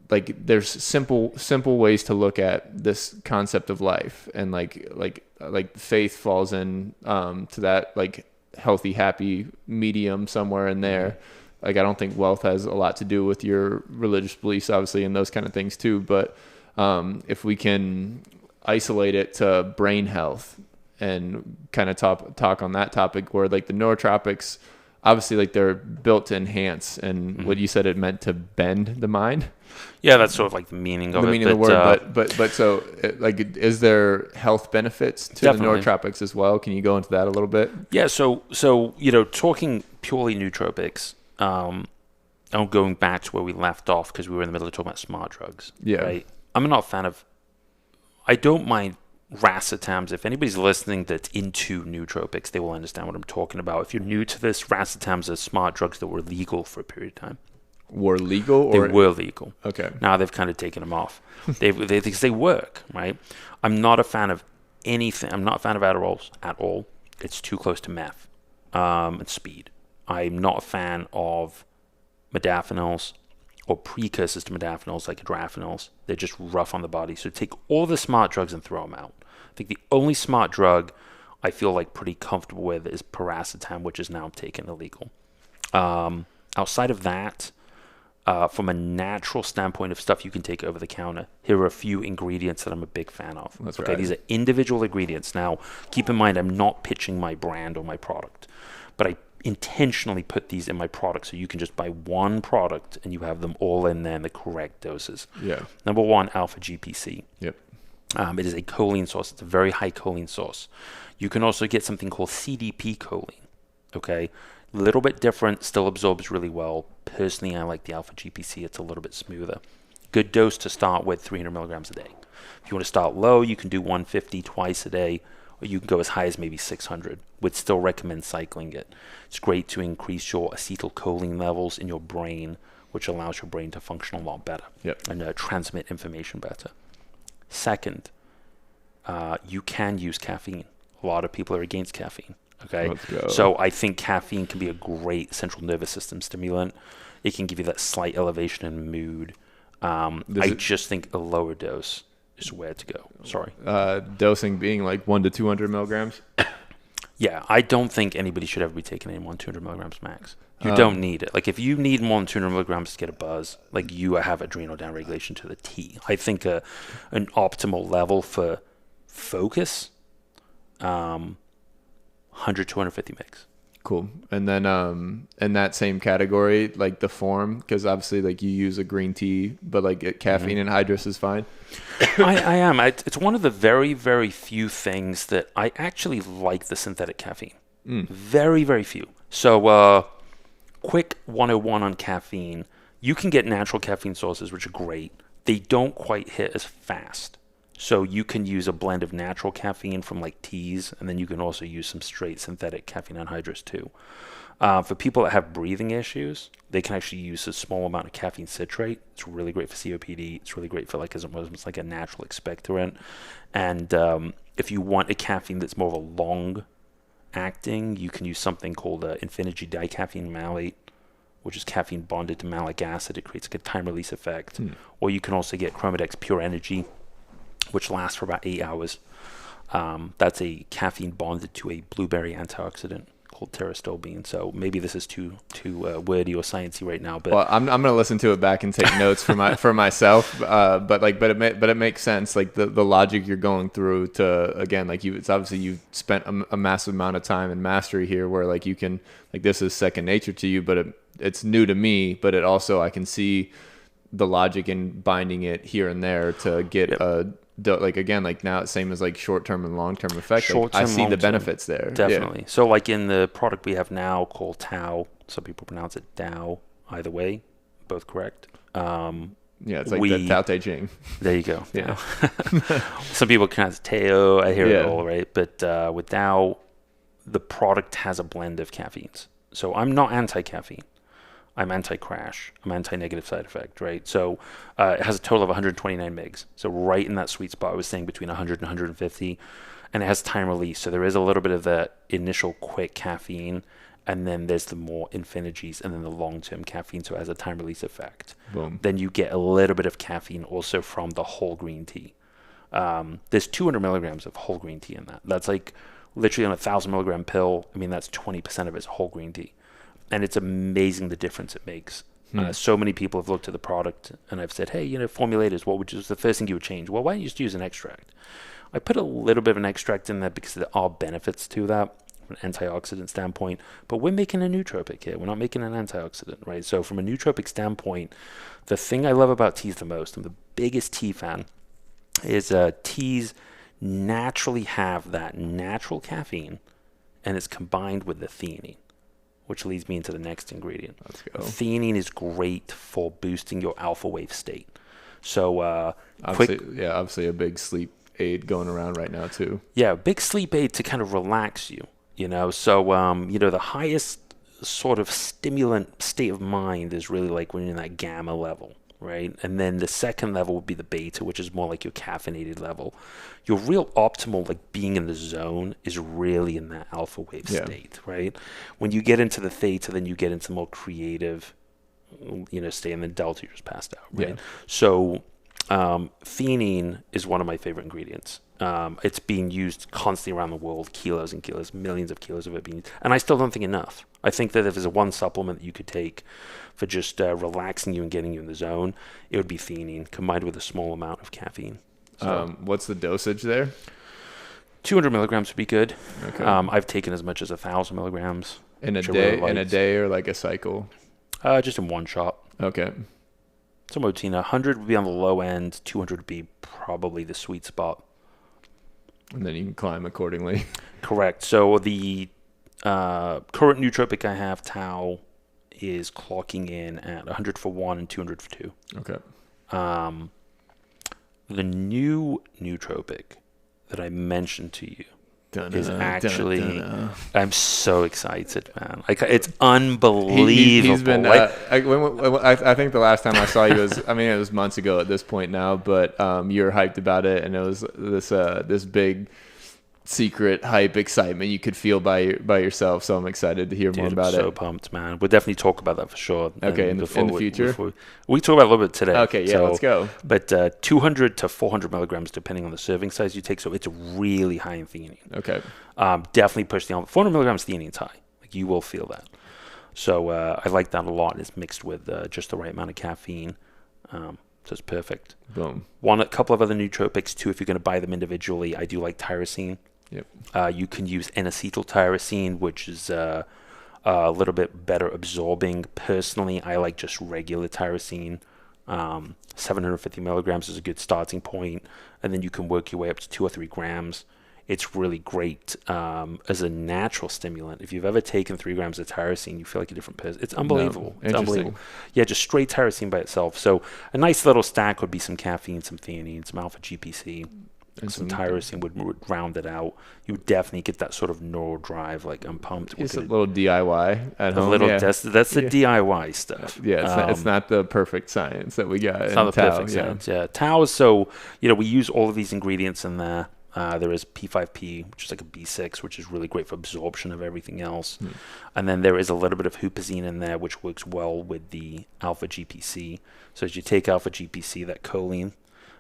there's simple ways to look at this concept of life, and like faith falls in to that like healthy, happy medium somewhere in there. Like I don't think wealth has a lot to do with your religious beliefs, obviously, and those kind of things too. But if we can isolate it to brain health and kind of talk on that topic, where like the nootropics, obviously like they're built to enhance, and what you said, it meant to bend the mind. Yeah, that's sort of like the meaning of it. The meaning of the word, but so like, is there health benefts to Definitely. the nootropics as well? Can you go into that a little bit? Yeah, so talking purely nootropics, I'm going back to where we left off because we were in the middle of talking about smart drugs. Yeah. Right? I'm not a fan of. I don't mind racetams. If anybody's listening that's into nootropics, they will understand what I'm talking about. If you're new to this, racetams are smart drugs that were legal for a period of time. Were legal, or they were legal. Okay. Now they've kind of taken them off. They work, right? I'm not a fan of anything. I'm not a fan of adderalls at all. It's too close to meth and speed. I'm not a fan of madafinils or precursors to madafinils like adrafinils. They're just rough on the body. So take all the smart drugs and throw them out. I think the only smart drug I feel like pretty comfortable with is paracetam, which is now taken illegal. Outside of that, from a natural standpoint of stuff you can take over the counter, here are a few ingredients that I'm a big fan of. That's okay, right. These are individual ingredients. Now, keep in mind, I'm not pitching my brand or my product, but I intentionally put these in my product so you can just buy one product and you have them all in there in the correct doses. Yeah. Number one, alpha GPC. Yep. It is a choline source. It's a very high choline source. You can also get something called CDP choline. Okay, a little bit different, still absorbs really well. Personally, I like the alpha GPC. It's a little bit smoother. Good dose to start with, 300 milligrams a day. If you want to start low, you can do 150 twice a day, or you can go as high as maybe 600. Would still recommend cycling it. It's great to increase your acetylcholine levels in your brain, which allows your brain to function a lot better. Yep. And transmit information better. Second, you can use caffeine. A lot of people are against caffeine. Okay, Let's go. So I think caffeine can be a great central nervous system stimulant. It can give you that slight elevation in mood. I just think a lower dose is where to go. Sorry. Dosing being like 1 to 200 milligrams. Yeah, I don't think anybody should ever be taking any more than 200 milligrams max. You don't need it. Like if you need more than 200 milligrams to get a buzz, like you have adrenal downregulation to the T. I think an optimal level for focus, 100, 250 mg. Cool. And then in that same category, like the form, because obviously like you use a green tea, but like caffeine anhydrous is fine. I am. It's one of the very, very few things that I actually like the synthetic caffeine. Very, very few. So quick 101 on caffeine. You can get natural caffeine sources, which are great. They don't quite hit as fast. So you can use a blend of natural caffeine from like teas, and then you can also use some straight synthetic caffeine anhydrous too. For people that have breathing issues, they can actually use a small amount of caffeine citrate. It's really great for COPD. It's really great for like, as almost like a natural expectorant. And if you want a caffeine that's more of a long acting, you can use something called infinity dicaffeine malate, which is caffeine bonded to malic acid. It creates like a time release effect. Or you can also get Chromadex Pure Energy, which lasts for about 8 hours. That's a caffeine bonded to a blueberry antioxidant called pterostobine. So maybe this is too wordy or sciencey right now, but well, I'm gonna listen to it back and take notes for myself. But it makes sense. Like the logic you're going through to, again, like it's obviously you've spent a massive amount of time and mastery here, where like you can, like, this is second nature to you, but it's new to me. But it also, I can see the logic in binding it here and there to get like, again, like now it's same as like short-term and long-term effect. Like, I see the benefits there. Definitely. So like in the product we have now called Tao, some people pronounce it Tao, either way, both correct. It's like the Tao Te Ching. There you go. Yeah. Some people pronounce it Tao. I hear it all, right? But with Tao, the product has a blend of caffeines. So I'm not anti-caffeine. I'm anti-crash. I'm anti-negative side effect, right? So it has a total of 129 mgs. So right in that sweet spot, I was saying between 100 and 150. And it has time release. So there is a little bit of the initial quick caffeine, and then there's the more infinities, and then the long-term caffeine. So it has a time release effect. Boom. Then you get a little bit of caffeine also from the whole green tea. There's 200 milligrams of whole green tea in that. That's like literally on a 1,000 milligram pill. I mean, that's 20% of it's whole green tea. And it's amazing the difference it makes. So many people have looked at the product and I've said, hey, formulators, what would the first thing you would change? Well, why don't you just use an extract? I put a little bit of an extract in there because there are benefits to that from an antioxidant standpoint, but we're making a nootropic here. We're not making an antioxidant, right? So from a nootropic standpoint, the thing I love about teas the most, I'm the biggest tea fan, is teas naturally have that natural caffeine, and it's combined with the theanine, which leads me into the next ingredient. Let's go. Theanine is great for boosting your alpha wave state. So obviously a big sleep aid going around right now too. Yeah, big sleep aid to kind of relax you, So, the highest sort of stimulant state of mind is really like when you're in that gamma level, right? And then the second level would be the beta, which is more like your caffeinated level. Your real optimal, like being in the zone, is really in that alpha wave state, right? When you get into the theta, then you get into more creative, state, and then delta, you're just passed out, right? Yeah. So theanine is one of my favorite ingredients. It's being used constantly around the world, kilos and kilos, millions of kilos of it being used. And I still don't think enough. I think that if there's one supplement that you could take for just relaxing you and getting you in the zone, it would be theanine combined with a small amount of caffeine. So, what's the dosage there? 200 milligrams would be good. Okay. I've taken as much as 1,000 milligrams. In a day or like a cycle? Just in one shot. Okay. Somewhere between 100 would be on the low end, 200 would be probably the sweet spot. And then you can climb accordingly. Correct. So the current nootropic I have, Tao, is clocking in at 100 for 1 and 200 for 2. Okay. The new nootropic that I mentioned to you is actually... I'm so excited, man. Like, it's unbelievable. He's been... I think the last time I saw you was... I mean, it was months ago at this point now, but you were hyped about it, and it was this big secret hype excitement you could feel by yourself, so I'm excited to hear more about it. I'm so pumped, man. We'll definitely talk about that for sure. Okay, in the future? We talk about it a little bit today. Okay, yeah, let's go. But 200 to 400 milligrams, depending on the serving size you take, so it's really high in theanine. Okay. Definitely push the envelope. 400 milligrams theanine's high. Like, you will feel that. So I like that a lot. It's mixed with just the right amount of caffeine. So it's perfect. Boom. A couple of other nootropics, too, if you're going to buy them individually. I do like tyrosine. Yep. You can use N-acetyltyrosine, which is a little bit better absorbing. Personally, I like just regular tyrosine. 750 milligrams is a good starting point, and then you can work your way up to 2 or 3 grams. It's really great as a natural stimulant. If you've ever taken 3 grams of tyrosine, you feel like a different person. It's unbelievable. No, it's unbelievable. Yeah, just straight tyrosine by itself. So a nice little stack would be some caffeine, some theanine, some alpha GPC. And some tyrosine would round it out. You would definitely get that sort of neural drive, like I'm pumped. It's a little DIY at home. That's the DIY stuff. Yeah, it's not the perfect science that we got. It's not the perfect science. Yeah, Tao is we use all of these ingredients in there. There is P5P, which is like a B6, which is really great for absorption of everything else. And then there is a little bit of huperzine in there, which works well with the alpha GPC. So as you take alpha GPC, that choline,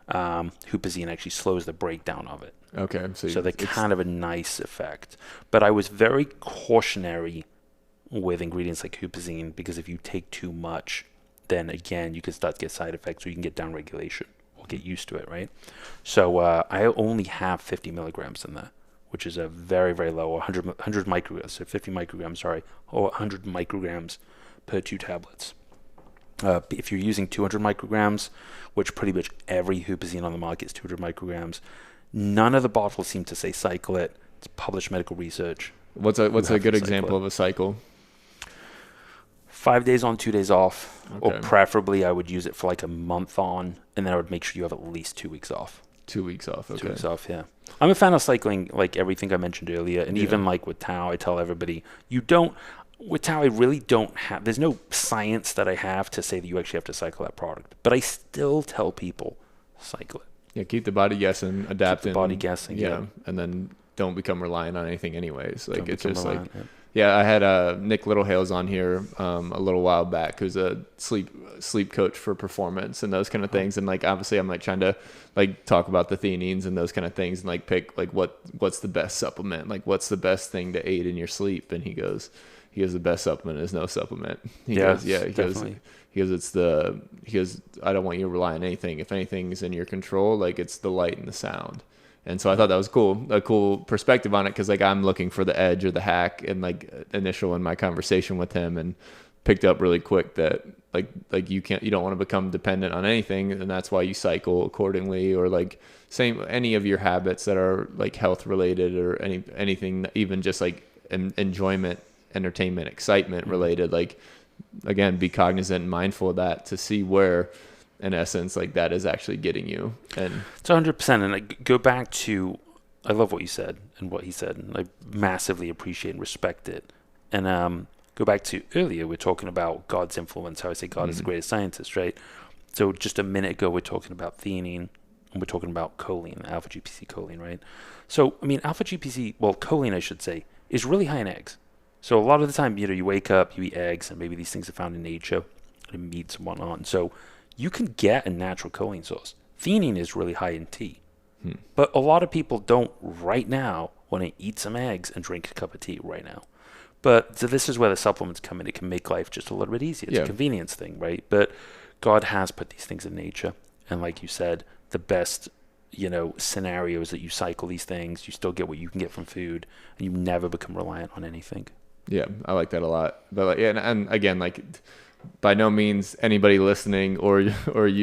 huperzine actually slows the breakdown of it. Okay. So they're kind of a nice effect. But I was very cautionary with ingredients like huperzine, because if you take too much, then again, you can start to get side effects, or you can get downregulation. Get used to it, right? So I only have 50 milligrams in there, which is a very, very low, 100 micrograms, so 50 micrograms, or 100 micrograms per 2 tablets. If you're using 200 micrograms, which pretty much every huperzine on the market is 200 micrograms, none of the bottles seem to say cycle it. It's published medical research. What's a good example of a cycle? 5 days on, 2 days off, or preferably I would use it for like a month on, and then I would make sure you have at least 2 weeks off. 2 weeks off, okay. 2 weeks off, yeah. I'm a fan of cycling, like everything I mentioned earlier, and even like with Tao, I tell everybody, with Tao, I really don't have, there's no science that I have to say that you actually have to cycle that product, but I still tell people, cycle it. Yeah, keep the body guessing, adapting. Keep the body guessing, yeah. And then don't become reliant on anything anyways. Like, it's just reliant, like... Yeah, I had Nick Littlehales on here a little while back, who's a sleep coach for performance and those kind of things. And like, obviously, I'm like trying to like talk about the theanines and those kind of things, and like pick like what's the best supplement, like what's the best thing to aid in your sleep. And he goes, the best supplement is no supplement. He goes, I don't want you to rely on anything. If anything's in your control, like it's the light and the sound. And so I thought that was a cool perspective on it, because like I'm looking for the edge or the hack, and like initial in my conversation with him, and picked up really quick that like you don't want to become dependent on anything, and that's why you cycle accordingly, or like any of your habits that are like health related, or anything even just like enjoyment, entertainment, excitement related. Like again, be cognizant and mindful of that to see where, in essence, like that is actually getting you. And it's 100%. And I go back to, I love what you said and what he said, and I massively appreciate and respect it. And go back to earlier, we're talking about God's influence, how I say God is the greatest scientist, right? So just a minute ago, we're talking about theanine, and we're talking about choline, alpha GPC choline, right? So, I mean, choline, I should say, is really high in eggs. So a lot of the time, you wake up, you eat eggs, and maybe these things are found in nature, in meats and whatnot. And so you can get a natural choline source. Theanine is really high in tea. But a lot of people don't right now want to eat some eggs and drink a cup of tea right now. But so this is where the supplements come in. It can make life just a little bit easier. It's a convenience thing, right? But God has put these things in nature. And like you said, the best, scenario is that you cycle these things, you still get what you can get from food, and you never become reliant on anything. Yeah, I like that a lot. But and again, like, by no means anybody listening or you,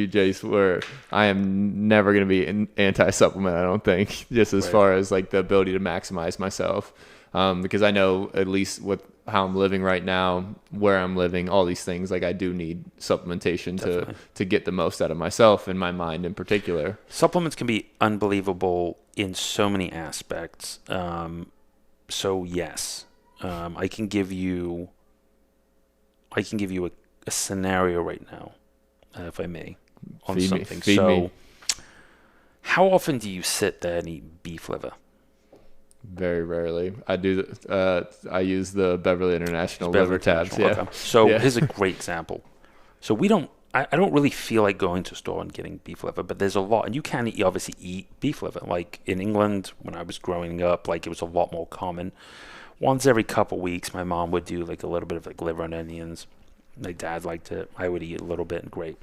Jace, where I am never going to be an anti-supplement, I don't think, just as far as like the ability to maximize myself. Because I know, at least with how I'm living right now, where I'm living, all these things, like I do need supplementation to get the most out of myself and my mind in particular. Supplements can be unbelievable in so many aspects. So yes, I can give you a scenario right now, if I may, on something. Feed me. How often do you sit there and eat beef liver? Very rarely. I do. I use the Beverly International liver tabs. Yeah. Okay. So here's a great example. So I don't really feel like going to a store and getting beef liver, but there's a lot, and you can obviously eat beef liver. Like in England, when I was growing up, like it was a lot more common. Once every couple weeks, my mom would do like a little bit of like liver and onions. My dad liked it. I would eat a little bit, and great.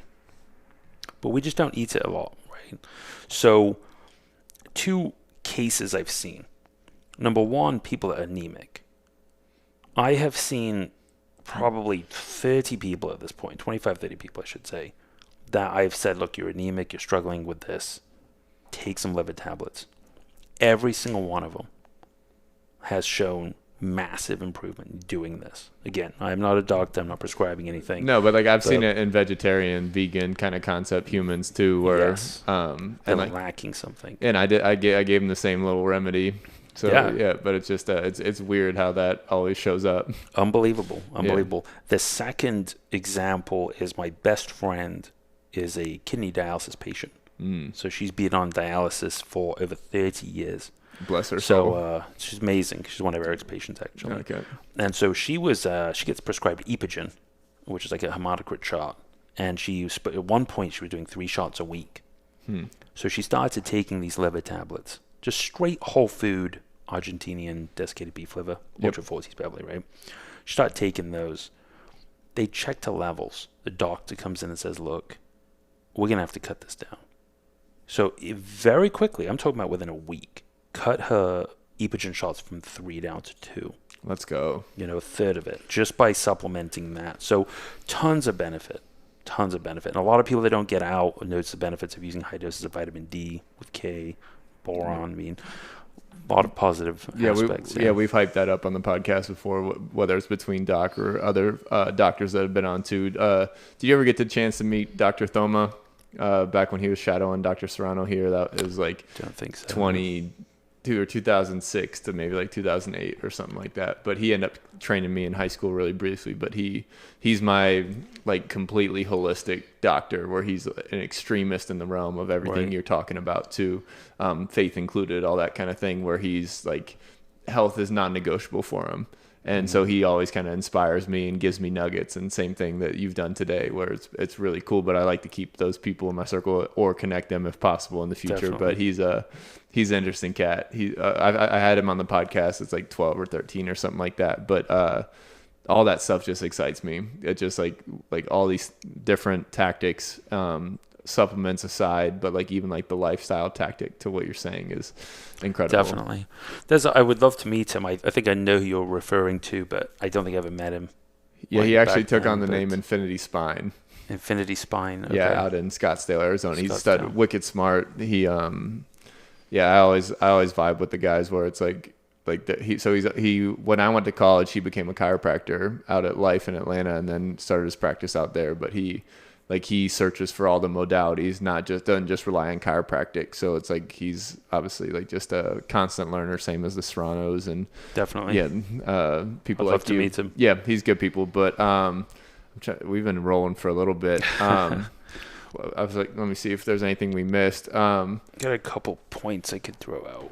But we just don't eat it a lot, right? So 2 cases I've seen. Number one, people that are anemic. I have seen probably 30 people at this point, 25, 30 people, I should say, that I've said, look, you're anemic, you're struggling with this. Take some liver tablets. Every single one of them has shown massive improvement in doing this. Again, I'm not a doctor. I'm not prescribing anything. No, but like I've seen it in vegetarian, vegan kind of concept humans too, where yes, and they're like lacking something. and I gave them the same little remedy. So yeah, but it's just it's weird how that always shows up. Unbelievable. Yeah. The second example is my best friend is a kidney dialysis patient. So she's been on dialysis for over 30 years. Bless her So soul. she's amazing. She's one of Eric's patients, actually. Okay. And so she gets prescribed Epogen, which is like a hematocrit shot. And at one point she was doing 3 shots a week. So she started taking these liver tablets, just straight whole food Argentinian desiccated beef liver, ultra 40s probably, right? She started taking those. They checked her levels. The doctor comes in and says, look, we're going to have to cut this down. So very quickly, I'm talking about within a week, cut her Epogen shots from 3 down to 2. Let's go. A third of it, just by supplementing that. So tons of benefit. And a lot of people that don't get out or notice the benefits of using high doses of vitamin D with K, boron. I mean, a lot of positive aspects. We've hyped that up on the podcast before, whether it's between Doc or other doctors that have been on too. Did you ever get the chance to meet Dr. Thoma back when he was shadowing Dr. Serrano here? That was like Don't think so. 22 or 2006 to maybe like 2008 or something like that. But he ended up training me in high school really briefly. But he's my like completely holistic doctor, where he's an extremist in the realm of everything you're talking about too, faith included, all that kind of thing, where he's like health is non-negotiable for him. And so he always kind of inspires me and gives me nuggets, and same thing that you've done today, where it's really cool. But I like to keep those people in my circle or connect them if possible in the future. Definitely. But he's an interesting cat. I had him on the podcast. It's like 12 or 13 or something like that. But all that stuff just excites me. It just like all these different tactics, supplements aside, but like even like the lifestyle tactic to what you're saying is incredible. Definitely. I would love to meet him. I think I know who you're referring to, but I don't think I ever met him. Yeah, he actually took on the name Infinity Spine. Infinity Spine. Okay. Yeah, out in Scottsdale, Arizona. He's wicked smart. He I always vibe with the guys where it's like he when I went to college, he became a chiropractor out at Life in Atlanta and then started his practice out there, but he searches for all the modalities, doesn't just rely on chiropractic. So it's like he's obviously like just a constant learner, same as the Serranos and definitely. Yeah, people I'd like love to meet him. Yeah, he's good people, but we've been rolling for a little bit. I was like, let me see if there's anything we missed. Got a couple points I could throw out.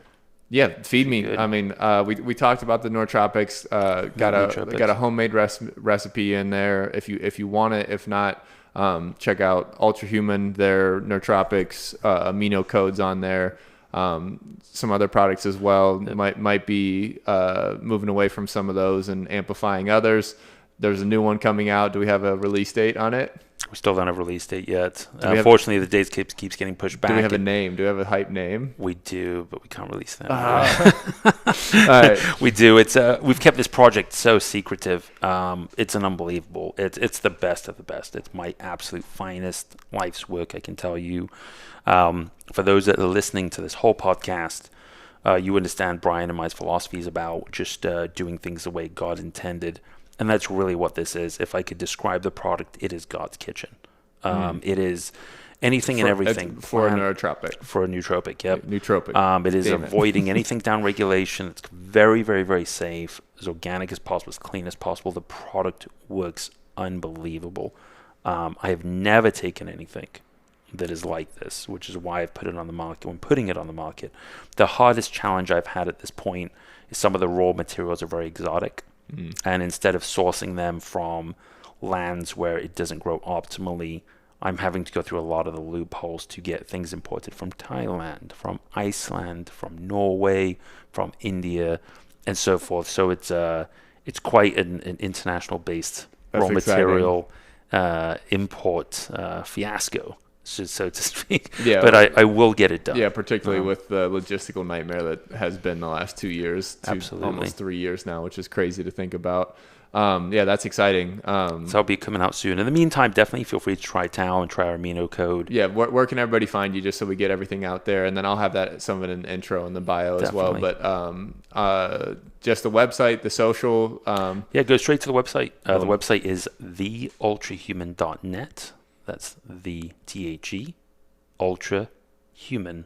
Yeah, feed me. Good. I mean, we talked about the Nootropics. Got a homemade recipe in there if you want it. If not, check out Ultra Human. Their Nootropics amino codes on there. Some other products as well. Might be moving away from some of those and amplifying others. There's a new one coming out. Do we have a release date on it? We still don't have a release date yet. Unfortunately, the date keeps getting pushed back. Do we have a name? Do we have a hype name? We do, but we can't release that. All right. We do. It's we've kept this project so secretive. It's an unbelievable. It's the best of the best. It's my absolute finest life's work, I can tell you. For those that are listening to this whole podcast, you understand Brian and my philosophies about just doing things the way God intended. And that's really what this is. If I could describe the product, it is God's kitchen. It is anything and everything. For a nootropic. For a nootropic, yep. Nootropic. It is avoiding anything down regulation. It's very, very, very safe, as organic as possible, as clean as possible. The product works unbelievable. I have never taken anything that is like this, which is why I've put it on the market. When putting it on the market, the hardest challenge I've had at this point is some of the raw materials are very exotic. And instead of sourcing them from lands where it doesn't grow optimally, I'm having to go through a lot of the loopholes to get things imported from Thailand, from Iceland, from Norway, from India, and so forth. So it's quite an international based raw material import fiasco, so to speak. Yeah, but I will get it done. Yeah, particularly with the logistical nightmare that has been the last 2 years, Absolutely. almost 3 years now, which is crazy to think about. Yeah, that's exciting. So I'll be coming out soon. In the meantime, definitely feel free to try Tau and try our Amino code. Yeah, where can everybody find you, just so we get everything out there? And then I'll have that some of an intro in the bio Definitely. as well. But just the website, the social. Yeah, go straight to the website. The website is theultrahuman.net. That's the THE ultrahuman.net.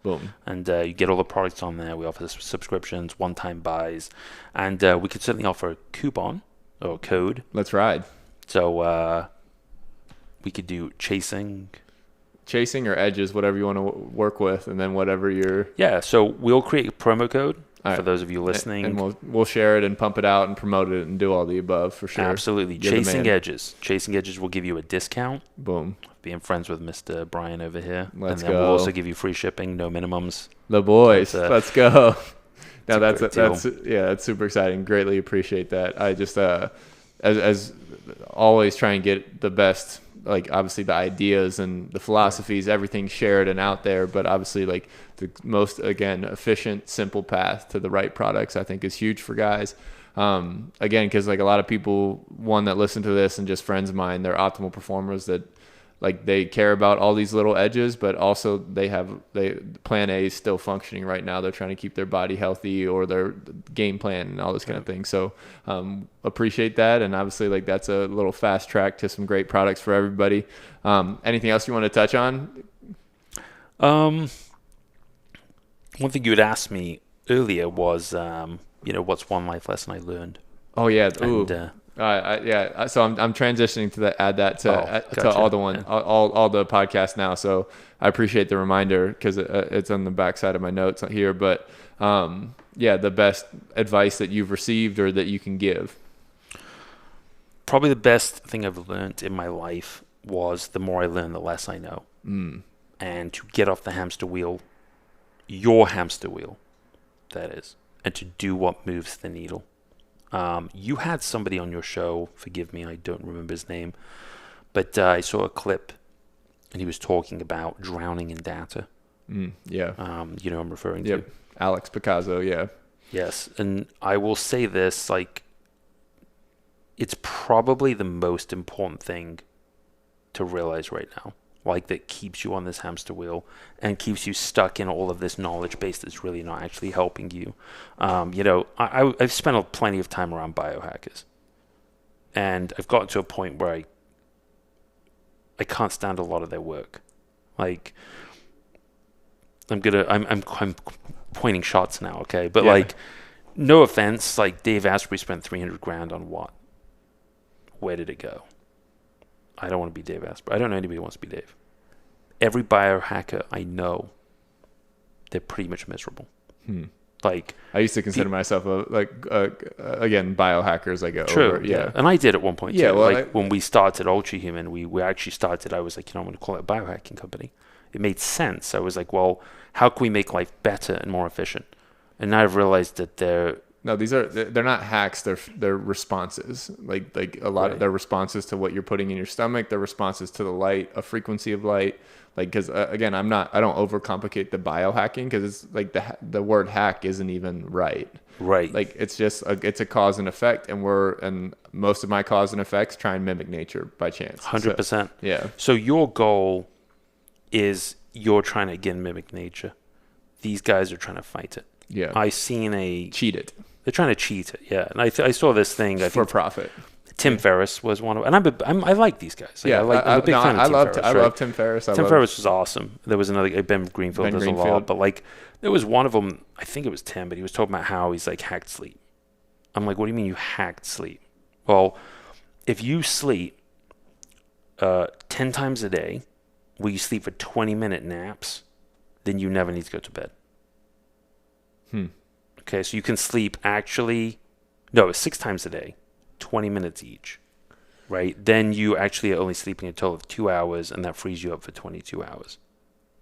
Boom. And you get all the products on there. We offer subscriptions, one-time buys, and we could certainly offer a coupon or a code. Let's ride. So we could do chasing or edges, whatever you want to work with, and then whatever you're. Yeah, so we'll create a promo code All for right. those of you listening. And we'll share it and pump it out and promote it and do all the above for sure. Absolutely. You're the Chasing man. Edges. Chasing Edges will give you a discount. Boom. Being friends with Mr. Brian over here. Let's and then go. we'll also give you free shipping, no minimums. The boys. Let's go. Now That's that's super exciting. Greatly appreciate that. I just as always try and get the best, like obviously the ideas and the philosophies, everything shared and out there, but obviously like the most, again, efficient, simple path to the right products, I think is huge for guys. Again, because like a lot of people, one that listen to this and just friends of mine, they're optimal performers that like they care about all these little edges, but also plan A is still functioning right now. They're trying to keep their body healthy or their game plan and all this kind of thing. So appreciate that. And obviously like that's a little fast track to some great products for everybody. Anything else you want to touch on? One thing you had asked me earlier was, what's one life lesson I learned? Oh yeah. And, Ooh. Yeah. So I'm transitioning to add that to gotcha. all the podcasts now. So I appreciate the reminder because it's on the backside of my notes here. But the best advice that you've received or that you can give. Probably the best thing I've learned in my life was the more I learn, the less I know. And to get off the hamster wheel, your hamster wheel, that is, and to do what moves the needle. You had somebody on your show, forgive me, I don't remember his name, but I saw a clip and he was talking about drowning in data. Yeah. I'm referring Yep. to. Alex Picasso, yeah. Yes, and I will say this, like, it's probably the most important thing to realize right now, like that keeps you on this hamster wheel and keeps you stuck in all of this knowledge base that's really not actually helping you. I've spent plenty of time around biohackers, and I've gotten to a point where I can't stand a lot of their work. Like, I'm pointing shots now, okay? But like, no offense, like Dave Asprey spent $300,000 on what? Where did it go? I don't want to be Dave Asprey. I don't know anybody who wants to be Dave. Every biohacker I know, they're pretty much miserable. Like, I used to consider myself again, biohackers. I go true, over, yeah. And I did at one point. Yeah, too. well, when we started Ultrahuman, we actually started. I was like, I'm going to call it a biohacking company. It made sense. I was like, well, how can we make life better and more efficient? And now I've realized that they're not hacks. They're responses. Like a lot of their responses to what you're putting in your stomach. Their responses to the light, a frequency of light. Like, because again, I don't overcomplicate the biohacking because it's like the word hack isn't even right. Right. Like it's just it's a cause and effect, and most of my cause and effects try and mimic nature by chance. 100%. Yeah. So your goal is you're trying to again mimic nature. These guys are trying to fight it. Yeah. I seen cheat it. They're trying to cheat it. Yeah. And I saw this thing. I for think profit. Tim Ferriss was one of, and I like these guys. Like, I'm a big fan of Tim Ferriss. I love Tim Ferriss. Tim Ferriss was awesome. There was another guy, Ben Greenfield does a lot, but like there was one of them. I think it was Tim, but he was talking about how he's like hacked sleep. I'm like, what do you mean you hacked sleep? Well, if you sleep 10 times a day, where you sleep for 20-minute naps, then you never need to go to bed. Okay, so you can sleep it's 6 times a day. 20 minutes each, right? Then you actually are only sleeping a total of 2 hours, and that frees you up for 22 hours.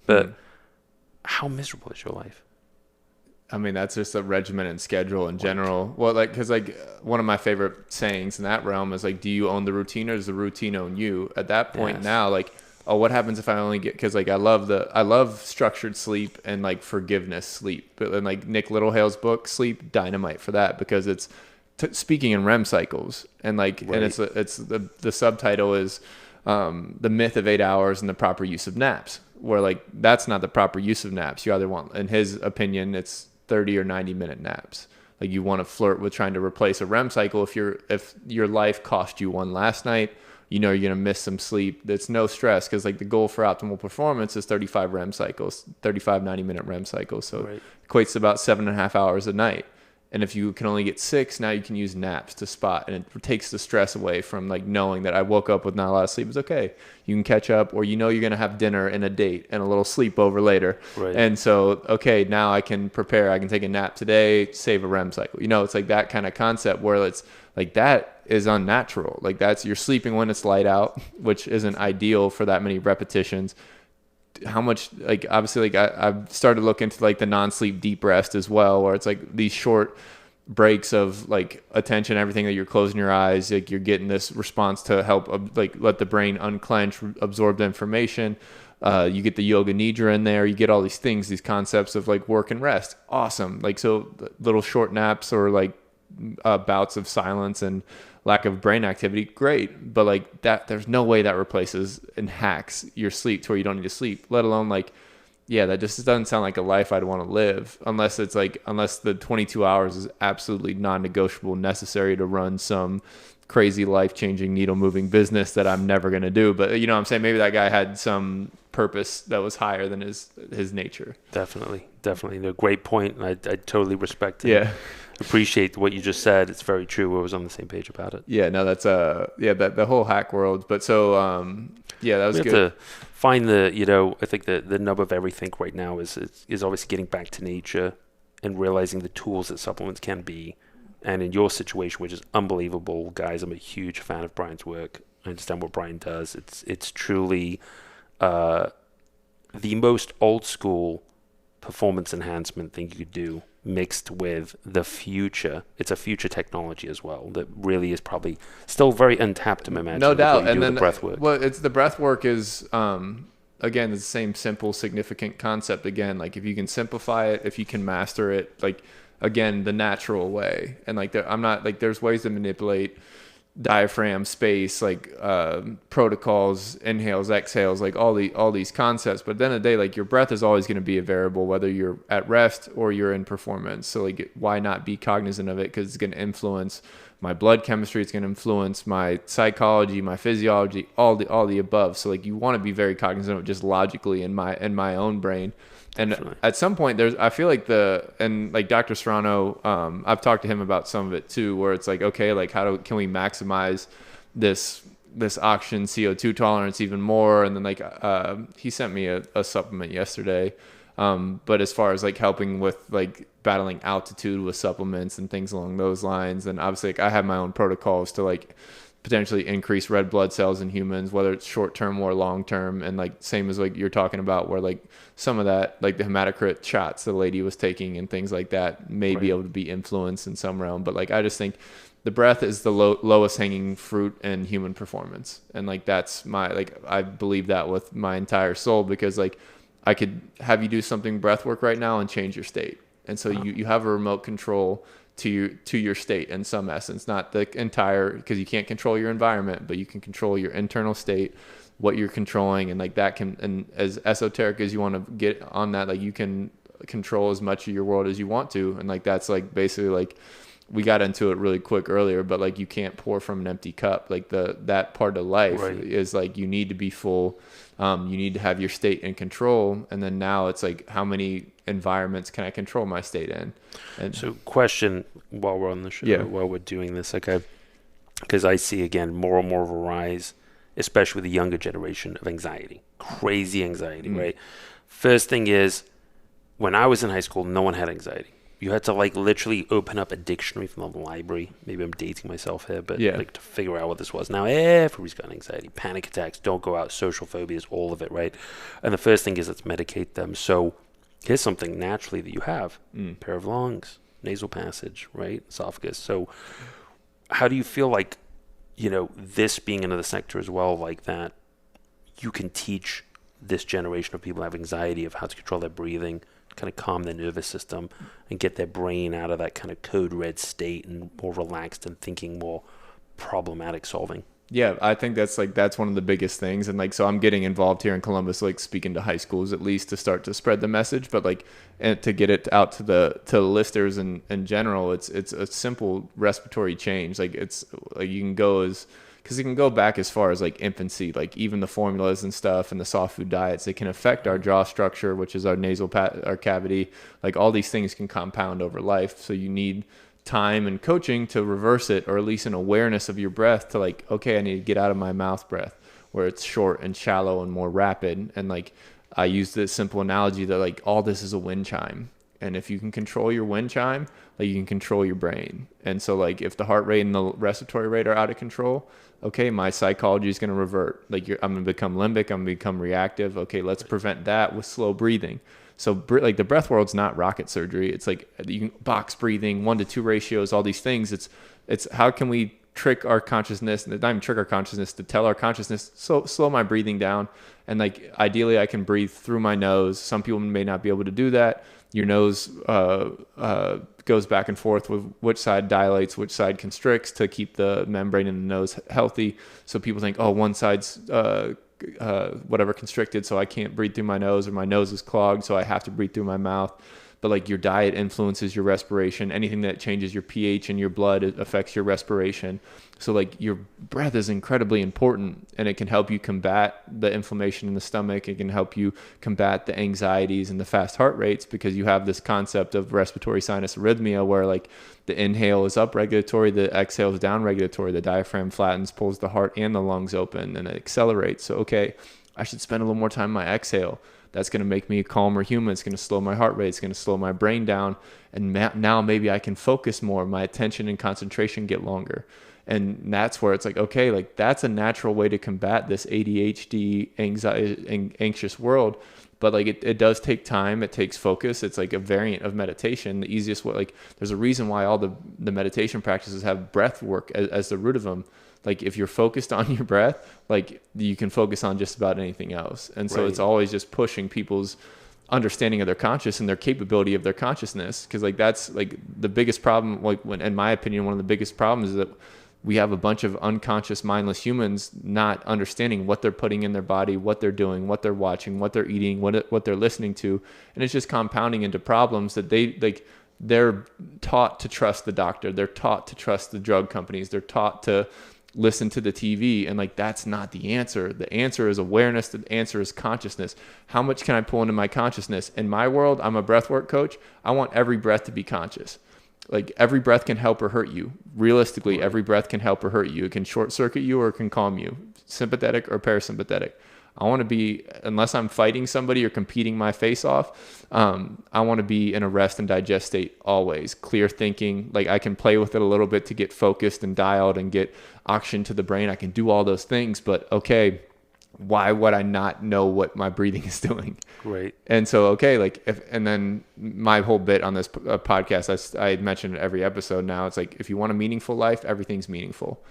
But how miserable is your life? I mean, that's just a regimen and schedule in general. Well, like, because like one of my favorite sayings in that realm is like, do you own the routine or does the routine own you? At that point now, like, oh, what happens if I only get, because like I love structured sleep and like forgiveness sleep. But then like Nick Littlehale's book, Sleep, dynamite for that, because it's speaking in REM cycles, and like, and it's the subtitle is the myth of 8 hours and the proper use of naps, where like that's not the proper use of naps. You either want, in his opinion, it's 30 or 90-minute naps. Like you want to flirt with trying to replace a REM cycle. If your life cost you one last night, you know you're going to miss some sleep. That's no stress, because like the goal for optimal performance is 35 REM cycles, 35 90-minute REM cycles. So it equates to about 7.5 hours a night. And if you can only get 6, now you can use naps to spot, and it takes the stress away from like knowing that I woke up with not a lot of sleep. It's okay. You can catch up, or you're going to have dinner and a date and a little sleepover later. Right. And so, okay, now I can prepare. I can take a nap today, save a REM cycle. It's like that kind of concept where it's like that is unnatural. Like that's, you're sleeping when it's light out, which isn't ideal for that many repetitions. How much, like obviously, like I've started looking into like the non-sleep deep rest as well, where it's like these short breaks of like attention, everything that you're closing your eyes, like you're getting this response to help like let the brain unclench, absorb the information. You get the yoga nidra in there, you get all these things, these concepts of like work and rest. Awesome. Like, so little short naps or like bouts of silence and lack of brain activity, great, but like that, there's no way that replaces and hacks your sleep to where you don't need to sleep, let alone like, yeah, that just doesn't sound like a life I'd want to live, unless the 22 hours is absolutely non-negotiable, necessary to run some crazy life-changing needle-moving business that I'm never going to do. But you know what I'm saying, maybe that guy had some purpose that was higher than his nature. Definitely. No, great point, and I totally respect it. Yeah. Appreciate what you just said. It's very true. I was on the same page about it. Yeah, no, that's that the whole hack world. But so that was good. To find I think the nub of everything right now is obviously getting back to nature and realizing the tools that supplements can be. And in your situation, which is unbelievable, guys, I'm a huge fan of Brian's work. I understand what Brian does. It's truly the most old school performance enhancement thing you could do, mixed with the future. It's a future technology as well that really is probably still very untapped, I imagine. No doubt. And then the breath work. Well, it's the breath work is again, it's the same simple, significant concept. Again, like if you can simplify it, if you can master it, like again, the natural way. And like I'm not like, there's ways to manipulate diaphragm space, like protocols, inhales, exhales, like all these concepts. But at the end of the day, like your breath is always going to be a variable, whether you're at rest or you're in performance. So like, why not be cognizant of it? Because it's going to influence my blood chemistry, it's going to influence my psychology, my physiology, all the above. So like, you want to be very cognizant of it just logically in my own brain. And definitely. At some point, I feel like Dr. Serrano, I've talked to him about some of it too, where it's like, okay, like can we maximize this oxygen CO2 tolerance even more? And then he sent me a supplement yesterday. But as far as like helping with like battling altitude with supplements and things along those lines, and obviously like, I have my own protocols to like potentially increase red blood cells in humans, whether it's short term or long term. And like same as like you're talking about, where like some of that, like the hematocrit shots the lady was taking and things like that may be able to be influenced in some realm. But like, I just think the breath is the lowest hanging fruit in human performance. And like, that's I believe that with my entire soul, because like I could have you do something breath work right now and change your state. And so you have a remote control to your state in some essence, not the entire, because you can't control your environment, but you can control your internal state, what you're controlling. And like that can, and as esoteric as you want to get on that, like you can control as much of your world as you want to. And like, that's like basically like, we got into it really quick earlier, but like you can't pour from an empty cup. Like that part of life is like, you need to be full. You need to have your state in control. And then now it's like, how many environments can I control my state in? And so question while we're on the show, while we're doing this, because I see again, more and more of a rise, especially with the younger generation, of anxiety, crazy anxiety, right? First thing is, when I was in high school, no one had anxiety. You had to like literally open up a dictionary from the library. Maybe I'm dating myself here, but like to figure out what this was. Now everybody's got anxiety, panic attacks, don't go out, social phobias, all of it, right? And the first thing is, let's medicate them. So here's something naturally that you have: pair of lungs, nasal passage, right, esophagus. So how do you feel like, this being another sector as well, like that, you can teach this generation of people who have anxiety of how to control their breathing, kind of calm their nervous system and get their brain out of that kind of code red state and more relaxed and thinking more problematic solving. Yeah, I think that's one of the biggest things. And like, so I'm getting involved here in Columbus, like speaking to high schools at least to start to spread the message, but like, and to get it out to the listeners in general, it's a simple respiratory change. Like it's like you can go because you can go back as far as like infancy, like even the formulas and stuff and the soft food diets, they can affect our jaw structure, which is our our cavity. Like all these things can compound over life. So you need time and coaching to reverse it, or at least an awareness of your breath to like, okay, I need to get out of my mouth breath where it's short and shallow and more rapid. And like I use this simple analogy that like all this is a wind chime. And if you can control your wind chime, like you can control your brain. And so like if the heart rate and the respiratory rate are out of control, okay, my psychology is going to revert. Like I'm going to become limbic, I'm going to become reactive. Okay, let's prevent that with slow breathing. So like the breath world's not rocket surgery. It's like you can box breathing, 1-to-2 ratios, all these things. It's how can we trick our consciousness, not even trick our consciousness, to tell our consciousness, slow my breathing down. And like ideally I can breathe through my nose. Some people may not be able to do that. Your nose goes back and forth with which side dilates, which side constricts to keep the membrane in the nose healthy. So people think, oh, one side's whatever constricted, so I can't breathe through my nose, or my nose is clogged, so I have to breathe through my mouth. But like your diet influences your respiration. Anything that changes your pH in your blood affects your respiration. So like your breath is incredibly important, and it can help you combat the inflammation in the stomach. It can help you combat the anxieties and the fast heart rates, because you have this concept of respiratory sinus arrhythmia where like the inhale is up regulatory, the exhale is down regulatory, the diaphragm flattens, pulls the heart and the lungs open, and it accelerates. So, okay, I should spend a little more time in my exhale. That's going to make me a calmer human. It's going to slow my heart rate. It's going to slow my brain down. And now maybe I can focus more. My attention and concentration get longer. And that's where it's like, okay, like that's a natural way to combat this ADHD, anxiety, anxious world. But like it does take time. It takes focus. It's like a variant of meditation. The easiest way, like there's a reason why all the meditation practices have breath work as the root of them. Like if you're focused on your breath, like you can focus on just about anything else. And so It's always just pushing people's understanding of their conscious and their capability of their consciousness. Cause like that's like the biggest problem, like when, in my opinion, one of the biggest problems is that we have a bunch of unconscious, mindless humans not understanding what they're putting in their body, what they're doing, what they're watching, what they're eating, what they're listening to. And it's just compounding into problems that they're taught to trust the doctor. They're taught to trust the drug companies. They're taught to listen to the TV, and like that's not the answer. The answer is awareness. The answer is consciousness. How much can I pull into my consciousness? In my world, I'm a breathwork coach. I want every breath to be conscious. Like every breath can help or hurt you. Realistically, every breath can help or hurt you. It can short circuit you or it can calm you. Sympathetic or parasympathetic. I want to be, unless I'm fighting somebody or competing my face off, I want to be in a rest and digest state always. Clear thinking, like I can play with it a little bit to get focused and dialed and get oxygen to the brain. I can do all those things, but okay, why would I not know what my breathing is doing? Great. And so, okay, like and then my whole bit on this podcast, I mentioned in every episode now, it's like, if you want a meaningful life, everything's meaningful.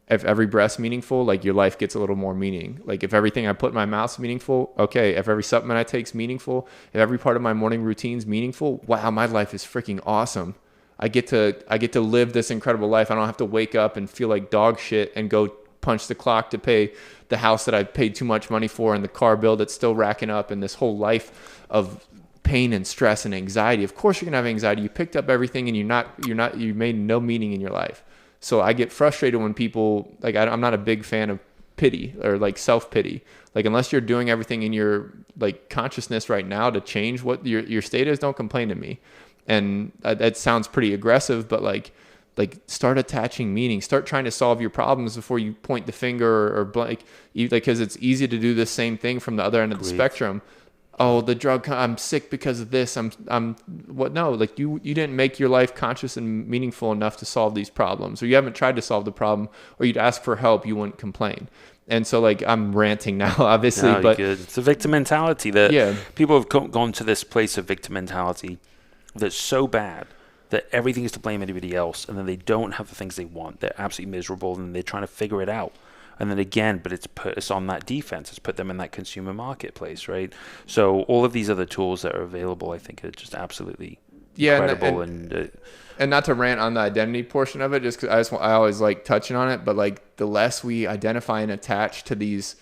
If every breath's meaningful, like your life gets a little more meaning. Like if everything I put in my mouth's meaningful, okay. If every supplement I take's meaningful, if every part of my morning routine's meaningful, wow, my life is freaking awesome. I get to live this incredible life. I don't have to wake up and feel like dog shit and go punch the clock to pay the house that I paid too much money for and the car bill that's still racking up, and this whole life of pain and stress and anxiety. Of course you're gonna have anxiety. You picked up everything and you made no meaning in your life. So I get frustrated when people, like, I'm not a big fan of pity or like self-pity. Like unless you're doing everything in your like consciousness right now to change what your state is, don't complain to me. And that sounds pretty aggressive, but like start attaching meaning, start trying to solve your problems before you point the finger or blank, because it's easy to do the same thing from the other end of the spectrum. Oh, the drug, I'm sick because of this. No, like you didn't make your life conscious and meaningful enough to solve these problems, or you haven't tried to solve the problem, or you'd ask for help, you wouldn't complain. And so like I'm ranting now, obviously, no, but good. It's a victim mentality that people have gone to this place of victim mentality that's so bad that everything is to blame anybody else, and then they don't have the things they want. They're absolutely miserable, and they're trying to figure it out. And then again, but it's on that defense. It's put them in that consumer marketplace, right? So all of these other tools that are available, I think, are just absolutely incredible. And not to rant on the identity portion of it, just because I always like touching on it, but like the less we identify and attach to these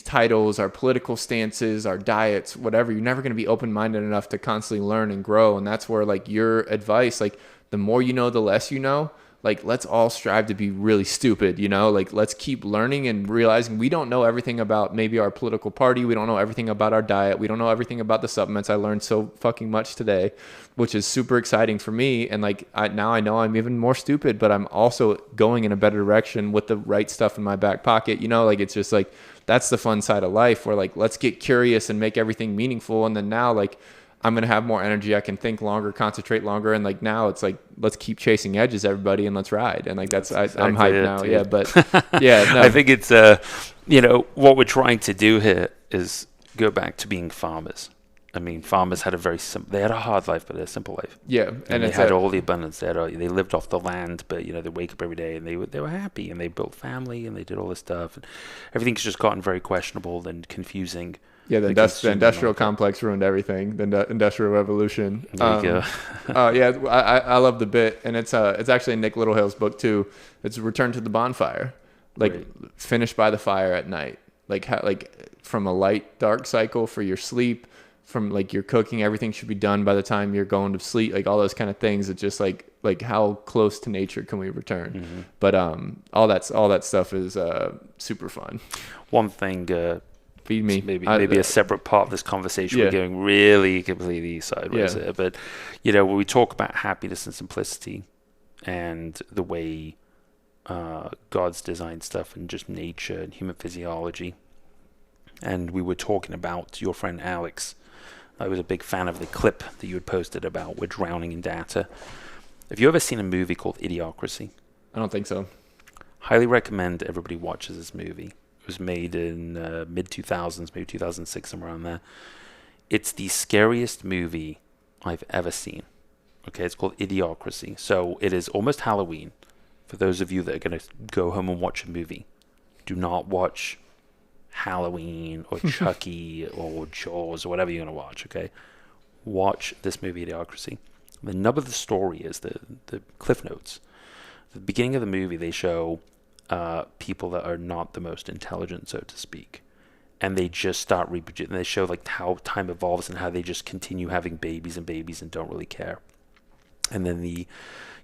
titles, our political stances, our diets, whatever, you're never going to be open-minded enough to constantly learn and grow. And that's where like your advice, like the more you know, the less you know. Like, let's all strive to be really stupid, like, let's keep learning and realizing we don't know everything about maybe our political party. We don't know everything about our diet. We don't know everything about the supplements. I learned so fucking much today, which is super exciting for me. And like, now I know I'm even more stupid, but I'm also going in a better direction with the right stuff in my back pocket, like, it's just like, that's the fun side of life where like, let's get curious and make everything meaningful. And then now, like, I'm going to have more energy. I can think longer, concentrate longer. And like now it's like, let's keep chasing edges, everybody, and let's ride. And like, I'm hyped now. Yeah. But yeah, no. I think it's, what we're trying to do here is go back to being farmers. I mean, farmers had they had a hard life, but a simple life. Yeah. And they had all the abundance. They lived off the land, but they wake up every day and they were happy and they built family and they did all this stuff. And everything's just gotten very questionable and confusing. Yeah, the industrial complex ruined everything. The Industrial Revolution. There you go. Yeah, I love the bit, and it's actually Nick Littlehill's book too. It's Return to the Bonfire, like right. Finish by the fire at night, like from a light dark cycle for your sleep, from like your cooking, everything should be done by the time you're going to sleep, like all those kind of things. It's just like how close to nature can we return? Mm-hmm. But all that stuff is super fun. One thing. Feed me. Maybe a separate part of this conversation. Yeah. We're going really completely sideways here. But, when we talk about happiness and simplicity and the way God's designed stuff and just nature and human physiology, and we were talking about your friend Alex. I was a big fan of the clip that you had posted about we're drowning in data. Have you ever seen a movie called Idiocracy? I don't think so. Highly recommend everybody watches this movie. It was made in mid-2000s, maybe 2006, somewhere around there. It's the scariest movie I've ever seen. Okay, it's called Idiocracy. So it is almost Halloween. For those of you that are going to go home and watch a movie, do not watch Halloween or Chucky or Jaws or whatever you're going to watch, okay? Watch this movie, Idiocracy. The nub of the story is the cliff notes. At the beginning of the movie, they show people that are not the most intelligent, so to speak, and they just start reproducing. They show like how time evolves and how they just continue having babies and don't really care. And then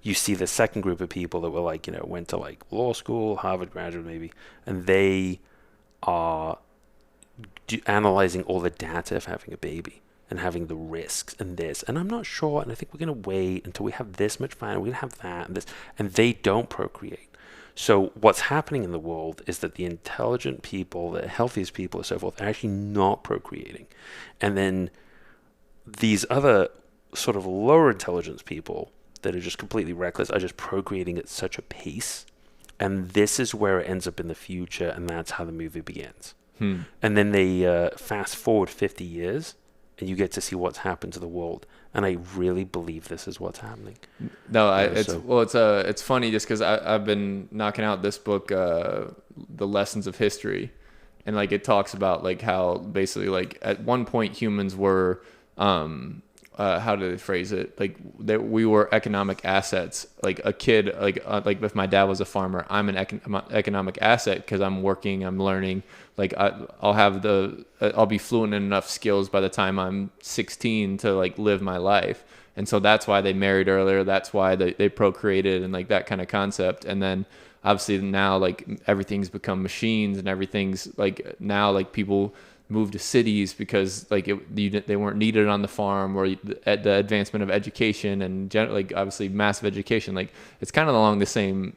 you see the second group of people that were like, went to like law school, Harvard graduate maybe, and they are analyzing all the data of having a baby and having the risks and this. And I'm not sure, and I think we're going to wait until we have this much fun, we're going to have that and this, and they don't procreate. So what's happening in the world is that the intelligent people, the healthiest people and so forth, are actually not procreating. And then these other sort of lower intelligence people that are just completely reckless are just procreating at such a pace. And this is where it ends up in the future, and that's how the movie begins. And then they fast forward 50 years, and you get to see what's happened to the world. And I really believe this is what's happening. No, it's funny just because I've been knocking out this book, The Lessons of History, and like it talks about like how basically like at one point humans were, how do they phrase it? Like that we were economic assets. Like a kid, like if my dad was a farmer, I'm an economic asset because I'm working, I'm learning. Like I'll be fluent in enough skills by the time I'm 16 to like live my life. And so that's why they married earlier. That's why they procreated and like that kind of concept. And then obviously now like everything's become machines and everything's like now like people move to cities because like they weren't needed on the farm, or the advancement of education and like obviously massive education. Like it's kind of along the same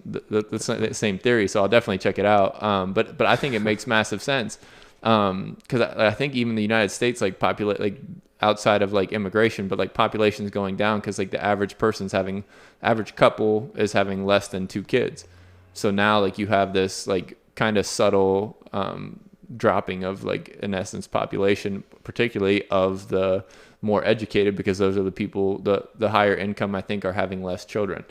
theory. So I'll definitely check it out. But I think it makes massive sense because I think even the United States like populate like outside of like immigration, but like population is going down because like the average couple is having less than 2 kids. So now like you have this like kind of subtle dropping of like in essence population, particularly of the more educated, because those are the people the higher income I think are having less children.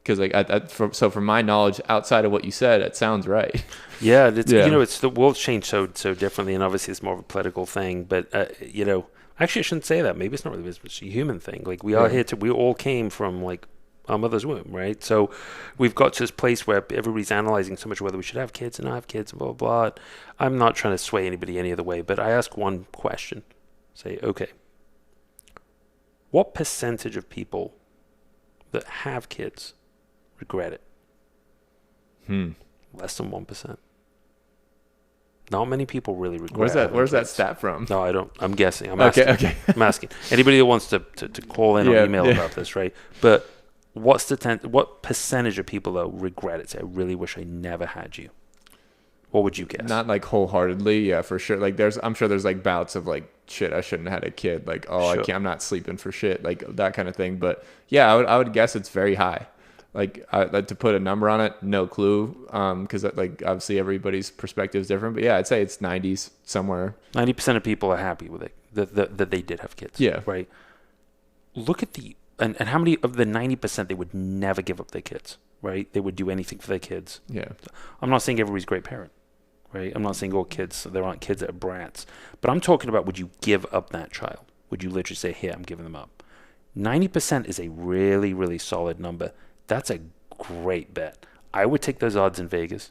Because from my knowledge, outside of what you said, it sounds right. Yeah, it's the world's changed so differently, and obviously it's more of a political thing. But actually, I shouldn't say that. Maybe it's not really it's a human thing. Like we are here we all came from like our mother's womb, right? So we've got to this place where everybody's analyzing so much whether we should have kids and not have kids, blah blah blah. I'm not trying to sway anybody any other way, but I ask one question: say, okay, what percentage of people that have kids regret it? Less than 1%. Not many people really regret. Where's that stat from? No, I don't. I'm guessing. I'm asking. Okay. I'm asking. Anybody that wants to call in or email about this, right? But what percentage of people though regret it? Say, I really wish I never had you. What would you guess? Not like wholeheartedly, yeah, for sure. Like I'm sure there's like bouts of like, shit, I shouldn't have had a kid. Like, I can't, I'm not sleeping for shit, like that kind of thing. But yeah, I would guess it's very high. Like, to put a number on it, no clue. Because like obviously everybody's perspective is different. But yeah, I'd say it's 90s somewhere. 90% of people are happy with it that they did have kids. Yeah. Right. Look at and how many of the 90% they would never give up their kids. Right. They would do anything for their kids. Yeah. I'm not saying everybody's a great parent. Right. I'm not saying all kids, there aren't kids that are brats. But I'm talking about, would you give up that child? Would you literally say, here, I'm giving them up? 90% is a really, really solid number. That's a great bet. I would take those odds in Vegas.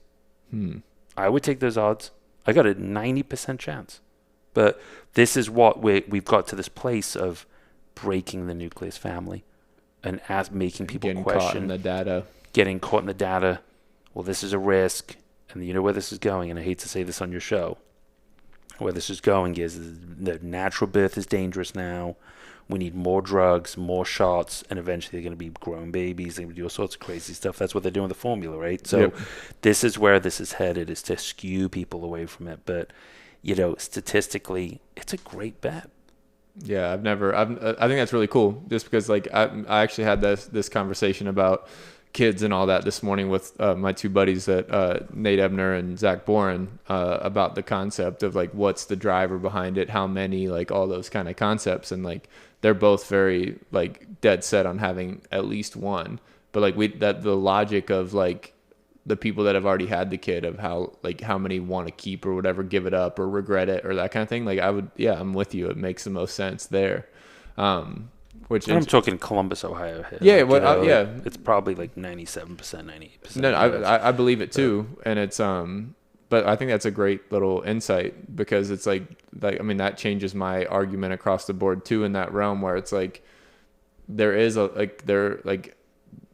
I would take those odds. I got a 90% chance. But this is what we've got to this place of breaking the nucleus family and making people getting question. Caught in the data. Getting caught in the data. Well, this is a risk. And you know where this is going, and I hate to say this on your show. Where this is going is the natural birth is dangerous now. We need more drugs, more shots, and eventually they're going to be growing babies. They're going to do all sorts of crazy stuff. That's what they're doing with the formula, right? So This is where this is headed, is to skew people away from it. But, statistically, it's a great bet. Yeah, I think that's really cool. Just because, like, I actually had this conversation about kids and all that this morning with my two buddies, Nate Ebner and Zach Boren, about the concept of like what's the driver behind it, how many, like all those kind of concepts, and like they're both very like dead set on having at least one. But like the logic of like the people that have already had the kid, of how many want to keep or whatever, give it up or regret it or that kind of thing. Like I'm with you. It makes the most sense there. I'm talking Columbus, Ohio. Here. Yeah, yeah. It's probably like 97%, 98%. No, I believe it too, and it's but I think that's a great little insight, because it's like I mean, that changes my argument across the board too in that realm, where it's like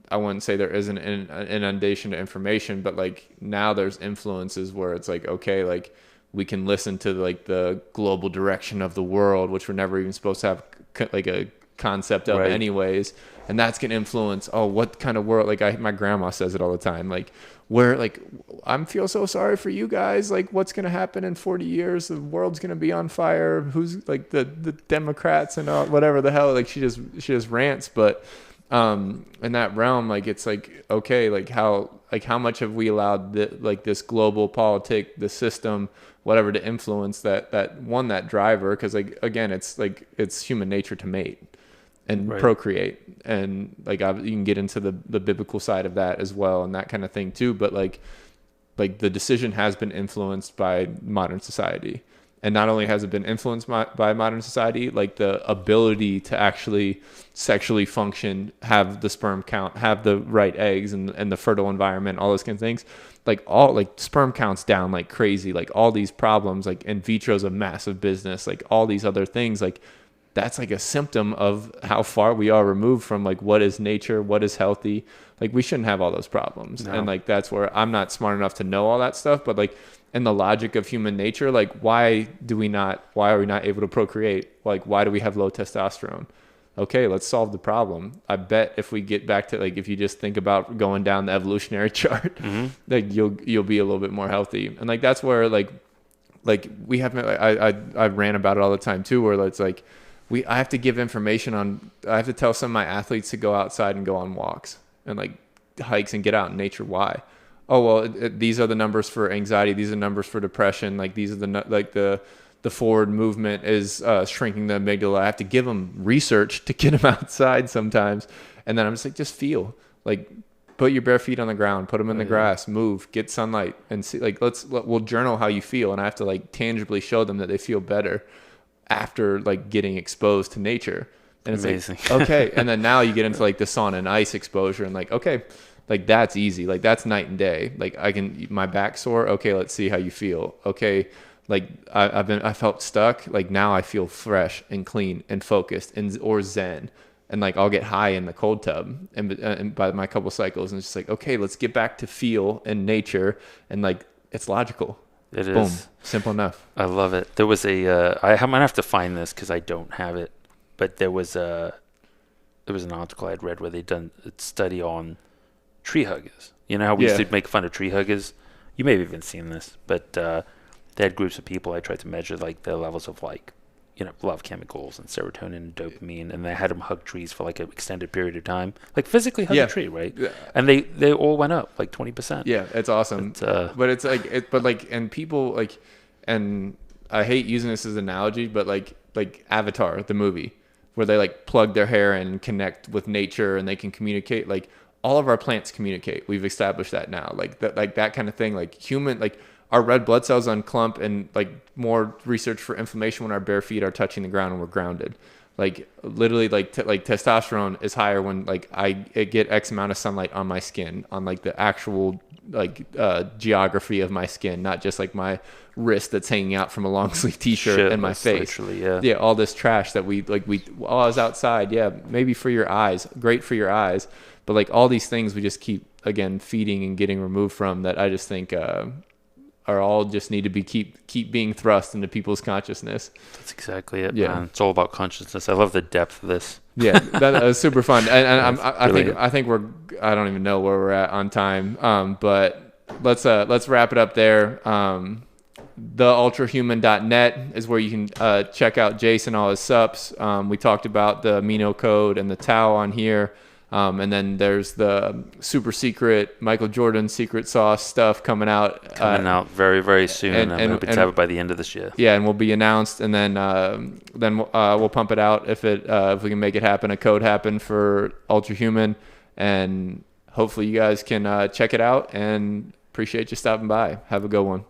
I wouldn't say there isn't an inundation of information, but like now there's influences where it's like, okay, like we can listen to like the global direction of the world, which we're never even supposed to have like a concept of anyways, and that's gonna influence what kind of world. Like my grandma says it all the time, like I feel so sorry for you guys, like what's gonna happen in 40 years, the world's gonna be on fire, who's like the Democrats and all, whatever the hell, like she just rants. But in that realm, like it's like, okay, like how much have we allowed this global politic, the system, whatever, to influence that driver? Because like again, it's human nature to mate and procreate, and like you can get into the biblical side of that as well, and that kind of thing too. But like the decision has been influenced by modern society, and not only has it been influenced by modern society, like the ability to actually sexually function, have the sperm count, have the right eggs, and the fertile environment, all those kind of things, like sperm counts down like crazy, like all these problems, like in vitro's a massive business, like all these other things, like that's like a symptom of how far we are removed from like what is nature, what is healthy. Like we shouldn't have all those problems. No. And like that's where I'm not smart enough to know all that stuff, but like in the logic of human nature, like why are we not able to procreate? Like why do we have low testosterone? Okay, let's solve the problem. I bet if we get back to like, if you just think about going down the evolutionary chart, like you'll be a little bit more healthy. And like that's where like we have, I ran about it all the time too, where it's like I have to give information on, I have to tell some of my athletes to go outside and go on walks and like hikes and get out in nature. Why? Oh, well, these are the numbers for anxiety. These are numbers for depression. Like these are the forward movement is shrinking the amygdala. I have to give them research to get them outside sometimes. And then I'm just like, just feel like put your bare feet on the ground, put them in the grass, move, get sunlight, and see. Like we'll journal how you feel, and I have to like tangibly show them that they feel better after like getting exposed to nature. And it's amazing. like, okay, and then now you get into like the sauna and ice exposure, and like, okay, like that's easy, like that's night and day. Like my back sore, okay, let's see how you feel. Okay, like I felt stuck, like now I feel fresh and clean and focused or zen. And like I'll get high in the cold tub and by my couple cycles, and it's just like, okay, let's get back to feel and nature, and like it's logical. It is. Boom, simple enough. I love it. There was I might have to find this because I don't have it, but there was an article I'd read where they'd done a study on tree huggers. You know how we used to make fun of tree huggers? You may have even seen this, but they had groups of people. I tried to measure like their levels of like, love chemicals and serotonin and dopamine, and they had them hug trees for like an extended period of time, like physically hug a tree, right? Yeah. And they all went up like 20%. Yeah, it's awesome. But it's like, and people like, and I hate using this as an analogy, but like Avatar, the movie, where they like plug their hair and connect with nature and they can communicate. Like all of our plants communicate. We've established that now. Like that kind of thing. Like human, like our red blood cells unclump, and like more research for inflammation when our bare feet are touching the ground and we're grounded. Like literally like testosterone is higher when like I get X amount of sunlight on my skin, on like the actual like geography of my skin, not just like my wrist that's hanging out from a long sleeve t-shirt and my face. Yeah, all this trash that while I was outside, maybe for your eyes, great for your eyes, but like all these things we just keep again feeding and getting removed from, that I just think are all just need to be keep being thrust into people's consciousness. That's exactly it, man. It's all about consciousness. I love the depth of this. Yeah, that was super fun. And I think I don't even know where we're at on time. But let's wrap it up there. Theultrahuman.net is where you can check out Jason, all his supps. We talked about the Amino code and the Tau on here. And then there's the super secret Michael Jordan secret sauce stuff coming out very, very soon. And I'm hoping to have it by the end of this year. Yeah, and will be announced, and then we'll pump it out if we can make it happen, a code happen for Ultrahuman, and hopefully you guys can check it out, and appreciate you stopping by. Have a good one.